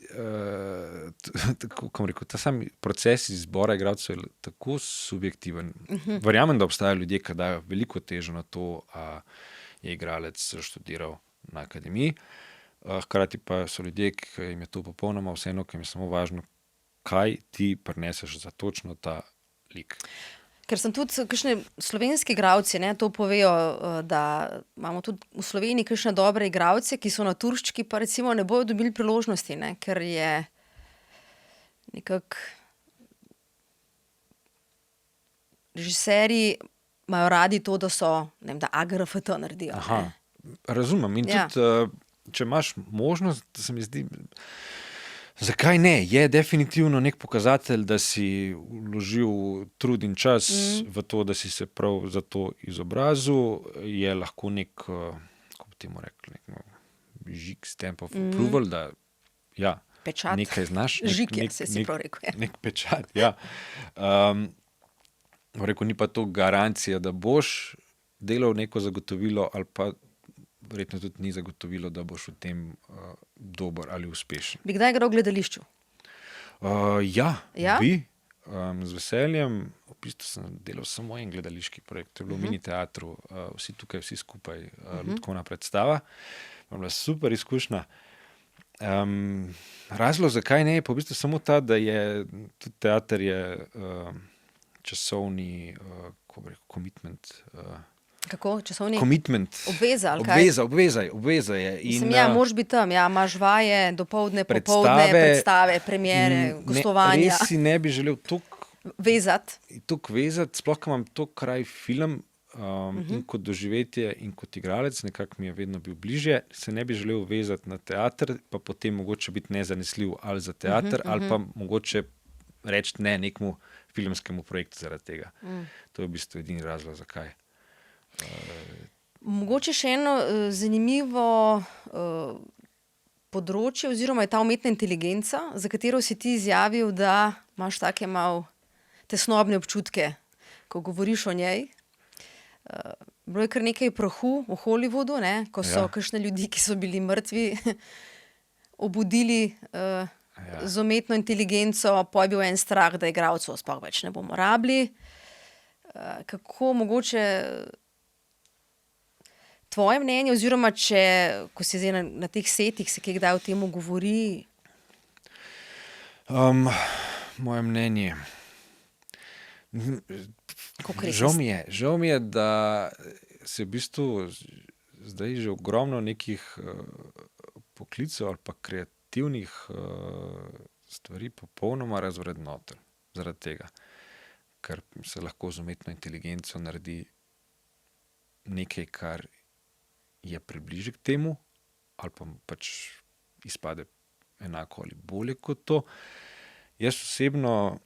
kako rekel, ta sam proces izbora igralcev je tako subjektiven. Verjamem, da obstajajo ljudje, ki dajo veliko težo na to, a je igralec študiral na akademiji. Hkrati pa so ljudje, ki jim je to popolnoma vseeno, ki jim je samo važno, kaj ti prineseš za točno ta lik. Ker sem tudi kakšne slovenski igralci, to povejo, da imamo tudi v Sloveniji kakšne dobre igralce, ki so naturščki, pa recimo ne bojo dobili priložnosti, ker je nekako režiserji imajo radi to, da so, ne vem, da AGRFT naredijo. Razumem in tudi če imaš možnost, da se mi zdi, zakaj ne, je definitivno nek pokazatelj, da si vložil trud in čas v to, da si se prav za to izobrazil, je lahko nek, kako bi temu rekli, nek žig, stamp of approval, da ja, Pečat. nekaj znaš. Žig je, saj si prav rekel, ja. Nek pečat, ja. Rekel, ni pa to garancija, da boš delal neko zagotovilo ali pa verjetno tudi ni zagotovilo, da boš v tem dober ali uspešen. Bi kdaj igral v gledališču? Ja, Ja? bi. Z veseljem. V bistvu sem delal samo en gledališki projekt, to je bilo v mini teatru, vsi tukaj, vsi skupaj, lutkovna predstava. Bila super izkušnja. Razlog, zakaj ne, je pa v bistvu samo ta, da je tudi teater je časovni commitment. Kako? Časovni? Commitment. Obveza, ali kaj? Obveza je. Mislim, ja, moraš biti tam, ja, imaš vaje, dopoldne, popoldne, predstave, premiere, gostovanja. Res si ne bi želel toliko Vezati. sploh, ko imam toliko kraj film in kot doživetje in kot igralec, nekako mi je vedno bil bližje, se ne bi želel vezati na teater, pa potem mogoče biti nezanesljiv ali za teater, ali pa mogoče reči ne nekmu filmskemu projektu zaradi tega. To je v bistvu edini razlog, zakaj. Mogoče še eno zanimivo področje oziroma je ta umetna inteligenca, za katero si ti izjavil, da imaš take malo tesnobne občutke, ko govoriš o njej. Bilo je kar nekaj prahu v Hollywoodu, ne? Ko so kakšne ljudi, ki so bili mrtvi, obudili z umetno inteligenco, pa je bil en strah, da igralcev sploh več ne bomo rabili. Kako mogoče tvoje mnenje, oziroma če, ko si zdaj na teh setih, se kaj kdaj o tem govori? Moje mnenje. Žal mi je, da se v bistvu zdaj že ogromno nekih poklicev ali pa kreativnih stvari popolnoma razvrednotili zaradi tega, ker se lahko z umetno inteligenco naredi nekaj, kar je približek temu, ali pa pač izpade enako ali bolje kot to. Jaz osebno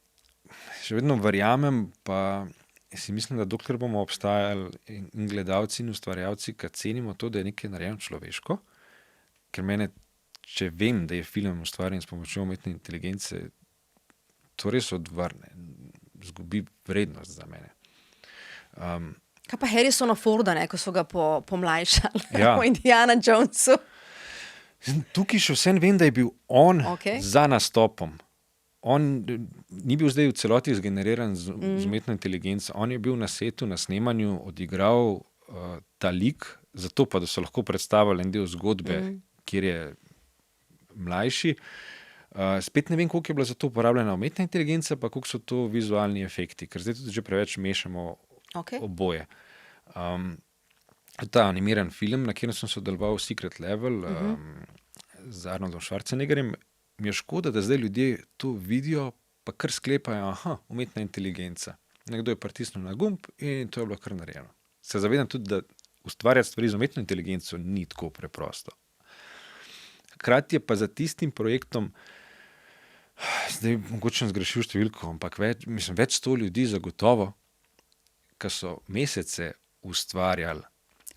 še vedno verjamem, pa si mislim, da dokler bomo obstajali in gledalci in ustvarjalci, ki cenimo to, da je nekaj narejeno človeško, ker mene, če vem, da je film ustvarjen s pomočjo umetne inteligence, to res odvrne, izgubi vrednost za mene. Kaj pa Harrisona Forda, ne, ko so ga pomlajšali Ja. o Indiana Jonesu? Tukaj še vsem vem, da je bil on za nastopom. On ni bil zdaj v celoti zgeneriran z umetno inteligenco. On je bil na setu, na snemanju, odigral ta lik, zato pa, da so lahko predstavili en del zgodbe, kjer je mlajši. Spet ne vem, koliko je bila za to uporabljena umetna inteligenca, pa koliko so to vizualni efekti, ker zdaj tudi že preveč mešamo oboje. Ta animiran film, na katerem sem sodeloval, Secret Level, z Arnoldom Schwarzeneggerjem, mi je škoda, da zdaj ljudje to vidijo, pa kar sklepajo, umetna inteligenca. Nekdo je pritisnil na gumb in to je bilo kar narejeno. Se zavedam tudi, da ustvarjati stvari z umetno inteligenco ni tako preprosto. Hkrati je pa za tistim projektom, zdaj mogoče sem zgrešil številko, ampak več 100 ljudi zagotovo, ki so mesece ustvarjali,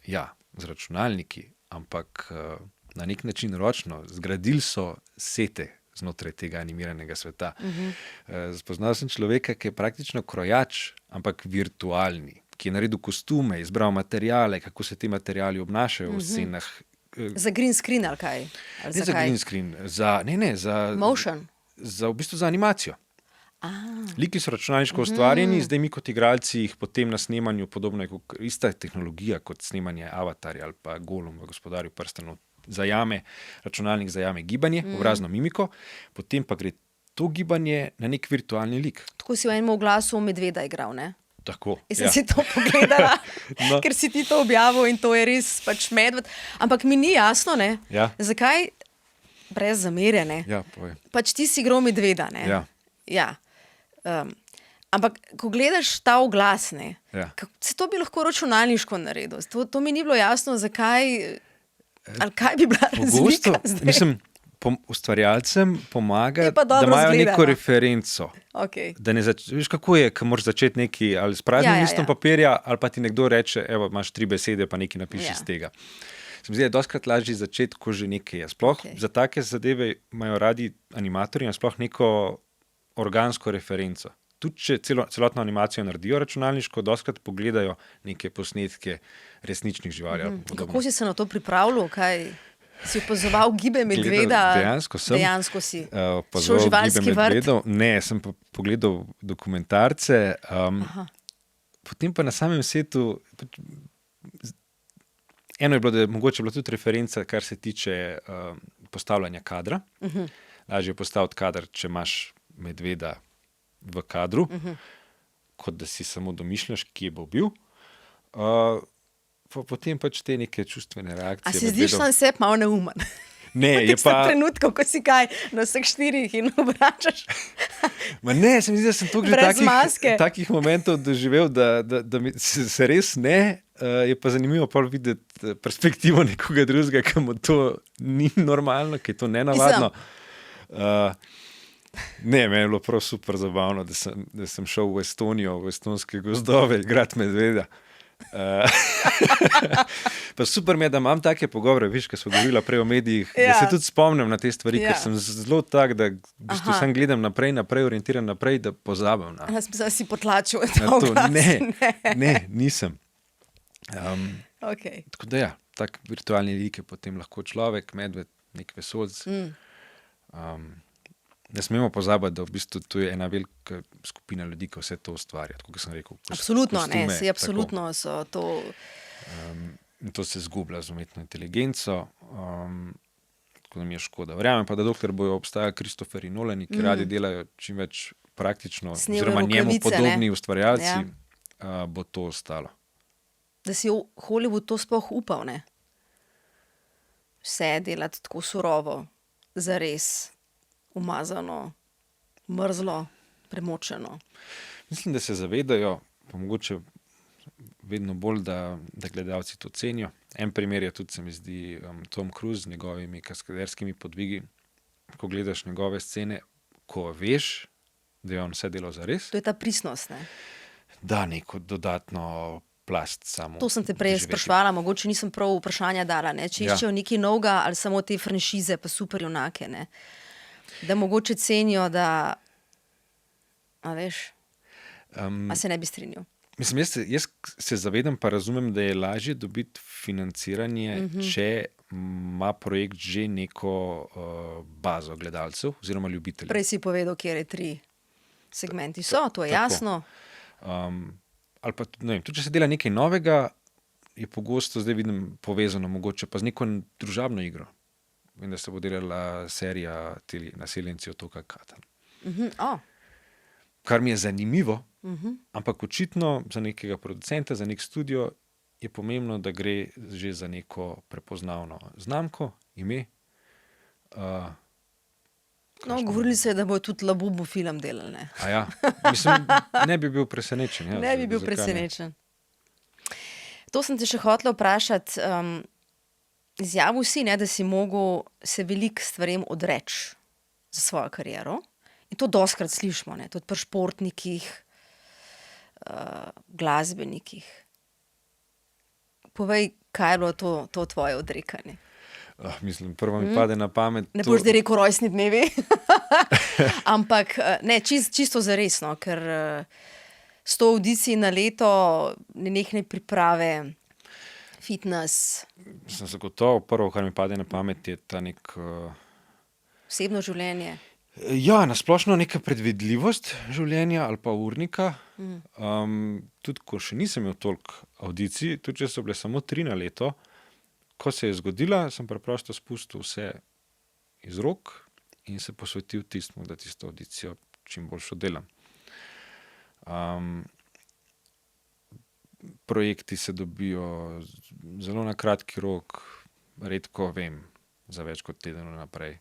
z računalniki, ampak na nek način ročno, zgradili so sete znotraj tega animiranega sveta. Spoznal sem človeka, ki je praktično krojač, ampak virtualni, ki je naredil kostume, izbral materijale, kako se ti materijali obnašajo v scenah. Za green screen ali kaj? Ne za green screen, za Motion? V bistvu za animacijo. Liki so računalniško ustvarjeni, zdaj mi kot igralci jih potem na snemanju, podobno je ista tehnologija kot snemanje Avatarja ali pa Golum v Gospodarju prstanov, računalnik zajame gibanje, obrazno mimiko, potem pa gre to gibanje na nek virtualni lik. Tako si v enem oglasu medveda igral, ne? Tako, Jaz sem si to pogledala, ker si ti to objavil in to je res pač medved. Ampak mi ni jasno, ne? Zakaj, brez zamere, ne? Povej. Pač ti si igral medveda, ne? Ja. Ampak, ko gledaš ta oglas, ne, se to bi lahko računalniško naredil. To mi ni bilo jasno, zakaj, ali kaj bi bila razlika zdaj. Mislim, ustvarjalcem pomaga, da imajo neko referenco. Da ne veš, kako je, ko moraš začeti nekaj ali s praznim listom papirja, ali pa ti nekdo reče, evo, imaš 3 besede, pa nekaj napiši iz tega. se mi zdi, da je dostikrat lažje začeti, ko že nekaj je. Sploh Okej. za take zadeve imajo radi animatorji in sploh neko organsko referenco. Tudi če celotno animacijo naredijo računalniško, dostikrat pogledajo neke posnetke resničnih živali. Ali pa podobno. Kako si se na to pripravljal? Kaj si opazoval gibe medveda? Gledal, dejansko sem. Dejansko si. Šel Opazoval v živalski gibe vrt? medvedov. Ne, sem pa pogledal dokumentarce. Potem pa na samem setu, eno je bilo, da je mogoče bila tudi referenca, kar se tiče postavljanja kadra. Lažje je postaviti kader, če imaš medveda v kadru, kot da si samo domišljaš, kje bo bil. Potem pač te neke čustvene reakcije. A se zdiš sam sebi malo neumen? Ne, je Tista pa... trenutkov, ko si kaj na vseh 4 in obračaš. Ma ne, se mi zdi, da sem toliko Brez maske. takih momentov doživel, da mi se res ne. Je pa zanimivo pol videti perspektivo nekoga drugega, ki mu to ni normalno, ki je to nenavadno. Ne, meni je bilo prav super zabavno, da sem šel v Estonijo, v estonske gozdove, igrati medveda. Pa super mi je, da imam take pogovore, viš, ko smo govorili prej o medijih, da se tudi spomnim na te stvari, ker sem zelo tak, da v bistvu sam gledam naprej, orientiran naprej, da pozabim na Jaz sem si potlačil to. Ne, nisem. Okay. Tako da ja, tak virtualni lik je potem lahko človek, medved, nek vesoljc. Ne smemo pozabiti, da v bistvu tu je ena velika skupina ljudi, ki vse to ustvarja. Tako kot sem rekel, Absolutno, kostume, ne, absolutno so to. In to se zgublja z umetno inteligenco. Tako da mi je škoda. Verjamem pa, da dokler bojo obstajali Christopher in Nolan, ki radi delajo čim več praktično, Snevajo oziroma njemu rokavice, podobni ne. ustvarjalci, bo to ostalo. Da si Hollywood to sploh upal, ne? Vse delati tako surovo, zares, umazano, mrzlo, premočeno. Mislim, da se zavedajo, pa mogoče vedno bolj, da gledalci to cenijo. En primer je tudi, se mi zdi, Tom Cruise z njegovimi kaskaderskimi podvigi. Ko gledaš njegove scene, ko veš, da je on vse delal zares, To je ta pristnost, ne? da neko dodatno plast samo. To sem te prej doživeti. sprašvala, mogoče nisem prav vprašanja dala, ne? Če iščejo nekaj novega ali samo te franšize pa super junake, ne? Da mogoče cenijo, da, a veš, a se ne bi strinjal. Mislim, jaz se zavedam, pa razumem, da je lažje dobiti financiranje, če ima projekt že neko bazo gledalcev oziroma ljubiteljev. Prej si povedal, kjer je 3 segmenti so, to je Tako. jasno. Ali pa, ne vem, tudi če se dela nekaj novega, je pogosto, zdaj vidim, povezano mogoče pa z neko družabno igro. Vem, da se bo delala serija Naseljenci otoka Katan. Kar mi je zanimivo, ampak očitno za nekega producenta, za nek studio je pomembno, da gre že za neko prepoznavno znamko, ime. No, govorili se je, da bo tudi Labubu film delali, ne? A ja, mislim, ne bi bil presenečen. Ja, Ne bi bil zakaj ne? presenečen. To sem te še hotela vprašati. Izjavil si, ne, da si mogel se veliko stvarem odreči za svojo kariero. In to dostikrat slišimo, ne, tudi pri športnikih, glasbenikih. Povej, kaj je bilo to tvoje odrekanje? Mislim, prvo mi pade na pamet. Ne boš zdaj rekel rojstni dnevi, ampak ne, čisto zaresno, ker 100 audicij na leto, nenehne priprave, fitness, Sem zagotovo, prvo, kar mi pade na pamet, je ta nek... osebno življenje. Ja, nasplošno neka predvidljivost življenja ali pa urnika. Tudi ko še nisem imel toliko audicij, tudi če so bile samo 3 na leto, ko se je zgodila, sem preprosto spustil vse iz rok in se posvetil tistmu, da tisto audicijo čim boljšo delam. Projekti se dobijo zelo na kratki rok, redko vem za več kot teden naprej,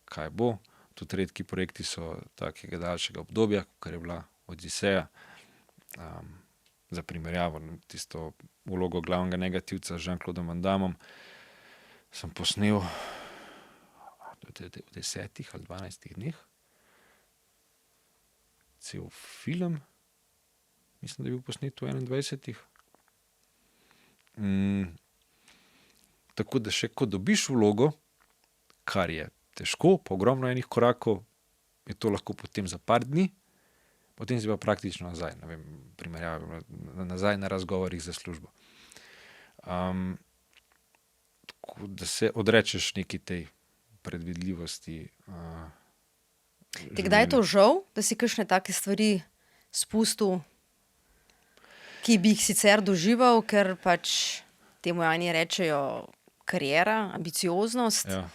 kaj bo. Tudi redki projekti so takega daljšega obdobja, kar je bila Odiseja. Za primerjavo, tisto vlogo glavnega negativca z Jean-Claudom Van Dammom sem posnel v 10 ali 12 dneh. Cel film, mislim, da je bil posnet v 21. Tako da še ko dobiš vlogo, kar je težko, pa ogromno enih korakov, je to lahko potem za par dni, potem si pa praktično nazaj, ne vem, primerjava, nazaj na razgovorih za službo. Tako da se odrečeš neki tej predvidljivosti. Kdaj je to žal, da si kakšne take stvari spustil, ki bi jih sicer doživel, ker pač temu eni rečejo kariera, ambicioznost. Ja.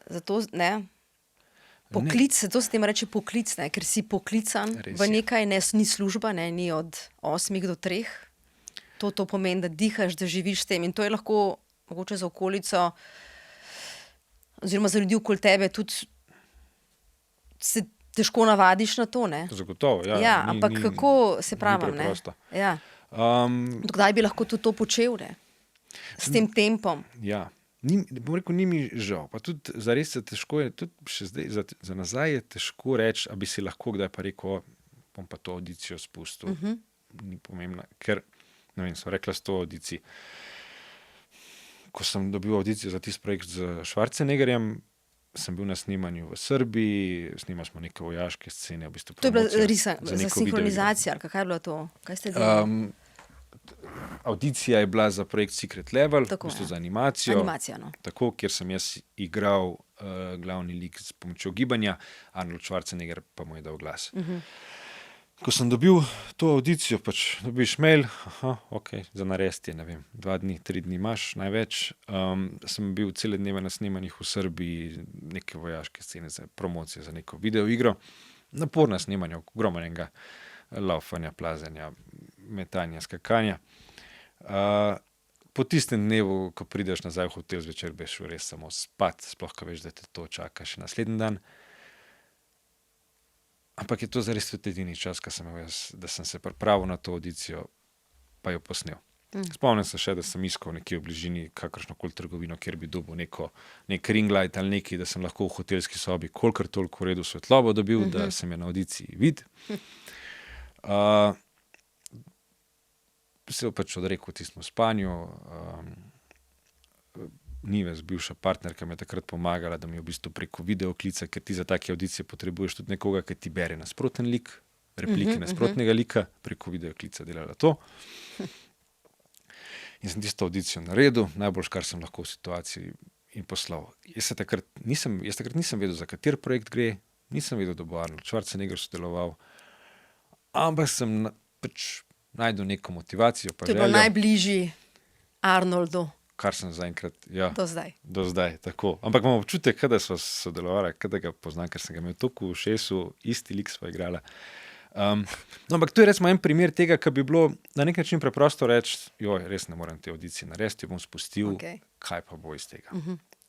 Zato, ne, poklic, zato se tem reče poklic, ne, ker si poklican Res v je. nekaj, ne, ni služba, ne, ni od 8 do 3. To pomeni, da dihaš, da živiš s tem in to je lahko mogoče za okolico oziroma za ljudi okoli tebe tudi se težko navadiš na to, ne. Zagotovo, ja. Ja, ampak kako se pravim, ne. preprosto. Ja. Kdaj bi lahko tudi to počel, ne? S tem tempom. Ja, bom rekel, ni mi žal. Pa tudi zares je težko, tudi še zdaj, za nazaj je težko reči, a bi si lahko kdaj pa rekel, bom pa to audicijo spustil. Ni pomembno, ker, ne vem, sem rekla 100 audicij. Ko sem dobil audicijo za tisti projekt z Schwarzeneggerjem, sem bil na snemanju v Srbiji, snimali smo neke vojaške scene, v bistvu To je bila promocija za neko sinhronizacijo, ali kaj je bilo to? Kaj ste delali? Audicija je bila za projekt Secret Level, Tako, v bistvu ja. za animacijo. Animacija, no. Tako, kjer sem jaz igral glavni lik s pomočjo gibanja, Arnold Schwarzenegger pa mu je dal glas. Ko sem dobil to audicijo, pač dobiš mail, ok, za narediti, ne vem, 2 dni, 3 dni imaš največ. Sem bil cele dneve na snemanjih v Srbiji, neke vojaške scene za promocije za neko videoigro. Naporna snemanja, ogromno enega laufanja, plazenja, metanja, skakanja. Po tistem dnevu, ko prideš nazaj v hotel zvečer, bi šel res samo spat, sploh ko veš, da te to čaka še naslednji dan. Ampak je to zares tudi edini čas, ko sem imel jaz, da sem se pripravil na to audicijo, pa jo posnel. Spomnim se še, da sem iskal nekje v bližini kakršnokoli trgovino, kjer bi dobil nek ring light ali nekaj, da sem lahko v hotelski sobi kolikor toliko v redu svetlobo dobil, da sem je na audiciji vid. Se pač odrekel tistemu spanju. Nives, bivša partnerka, mi je takrat pomagala, da mi v bistvu preko videoklica, ker ti za take audicije potrebuješ tudi nekoga, ki ti bere nasproten lik, replike nasprotnega lika, preko videoklica delala to. In sem tisto audicijo naredil, najboljš, kar sem lahko v situaciji, in poslal. Jaz takrat nisem vedel, za kater projekt gre, nisem vedel, da bo Arnold Schwarzenegger sodeloval, ampak sem pač najdel neko motivacijo, pa To je bilo najbližji Arnoldu kar sem zaenkrat, ja, do zdaj. tako. Ampak imam občutek, da sva sodelovala, da ga poznam, ker sem ga imel toliko v ušesu, isti lik sva igrala. No, ampak to je recimo en primer tega, ki bi bilo na nek način preprosto reči, joj, res ne morem te audicije narediti, jo bom spustil, kaj pa bo iz tega.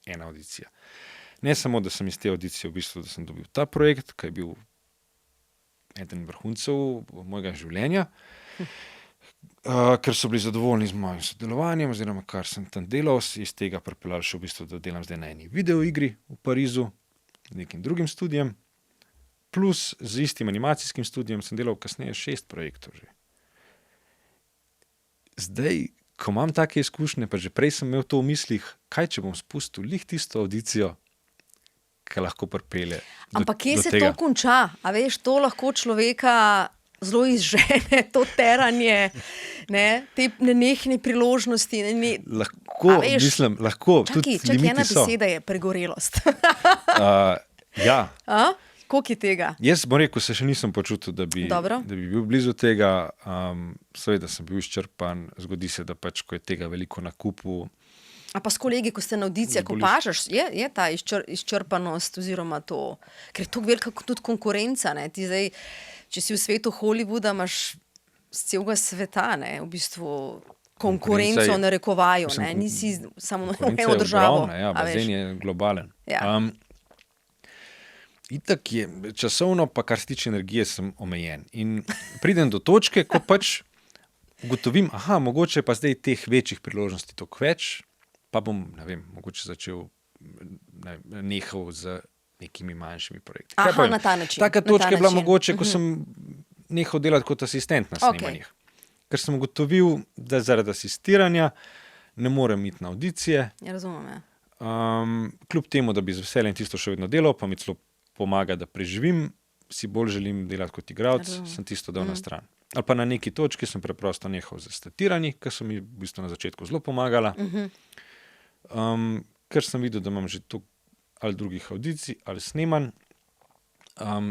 Ena audicija. Ne samo, da sem iz te audicije v bistvu, da sem dobil ta projekt, ki je bil eden vrhuncev mojega življenja, ker so bili zadovoljni z mojim sodelovanjem, oziroma kar sem tam delal, iz tega pripeljal še v bistvu, da delam zdaj na eni videoigri v Parizu, z nekim drugim studijem, plus z istim animacijskim studijem sem delal kasneje 6 projektov že. Zdaj, ko imam take izkušnje, pa že prej sem imel to v mislih, kaj če bom spustil lih tisto audicijo, ki lahko pripelje do Ampak kje se tega. to konča? A veš, to lahko človeka zelo izžene, to teranje, ne, te nenehne priložnosti. Lahko, mislim, lahko, tudi limiti ena so. beseda je pregorelost. Ja. Koliko je tega? Jaz bom rekel, se še nisem počutil, da bi bil blizu tega. Seveda sem bil izčrpan, zgodi se, da pač, ko je tega veliko na kupu. A pa s kolegi, ko ste na audicijah, ko pažeš, je ta izčrpanost oziroma to, ker je to velika tudi konkurenca, ne, ti zdaj, če si v svetu Hollywooda, imaš z celega sveta, ne, v bistvu konkurenco narekovajo, ne, nisi samo eno državo. Ja, bazen je globalen. Ja. Itak je, časovno pa kar se tiče energije, sem omejen. In pridem do točke, ko pač ugotovim, mogoče pa zdaj teh večjih priložnosti toliko več, pa bom, ne vem, mogoče nehal z nekimi manjšimi projekti. Na ta način. Taka točka je bila mogoče, ko sem nehal delati kot asistent na snemanjih. Ker sem ugotovil, da zaradi asistiranja ne morem iti na audicije, Ja, razumem. Ja. kljub temu, da bi z veseljem tisto še vedno delal, pa mi celo pomaga, da preživim, si bolj želim delati kot igralec, Razumem. sem tisto dal na stran. Ali pa na neki točki sem preprosto nehal z statiranji, ker so mi v bistvu na začetku zelo pomagala, ker sem videl, da imam že toliko ali drugih audicij ali snemanj,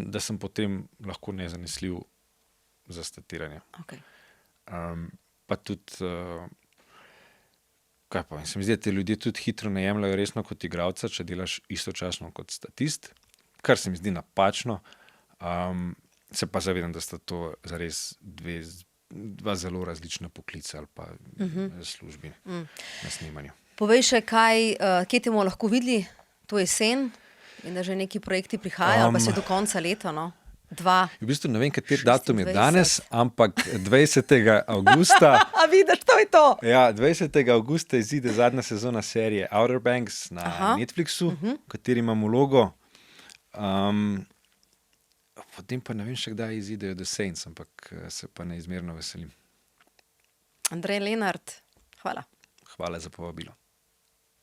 da sem potem lahko nezanesljiv za statiranje. Okay. Pa tudi, kaj pa, se mi zdi, da te ljudje tudi hitro ne jemljajo resno kot igralca, če delaš istočasno kot statist, kar se mi zdi napačno. Se pa zavedam, da sta to zares dva zelo različna poklica ali pa službi na snemanju. Povej še, kje te bomo lahko videli to jesen in da že neki projekti prihajajo, pa se do konca leta, no? 2. V bistvu ne vem, kateri datum je 26. danes, ampak 20. avgusta. A vidiš, to je to. Ja, 20. avgusta izide zadnja sezona serije Outer Banks na Netflixu, v kateri imam vlogo. Potem pa ne vem še, kdaj izidejo The Saints, ampak se pa neizmerno veselim. Andrej Lenart, hvala. Hvala za povabilo.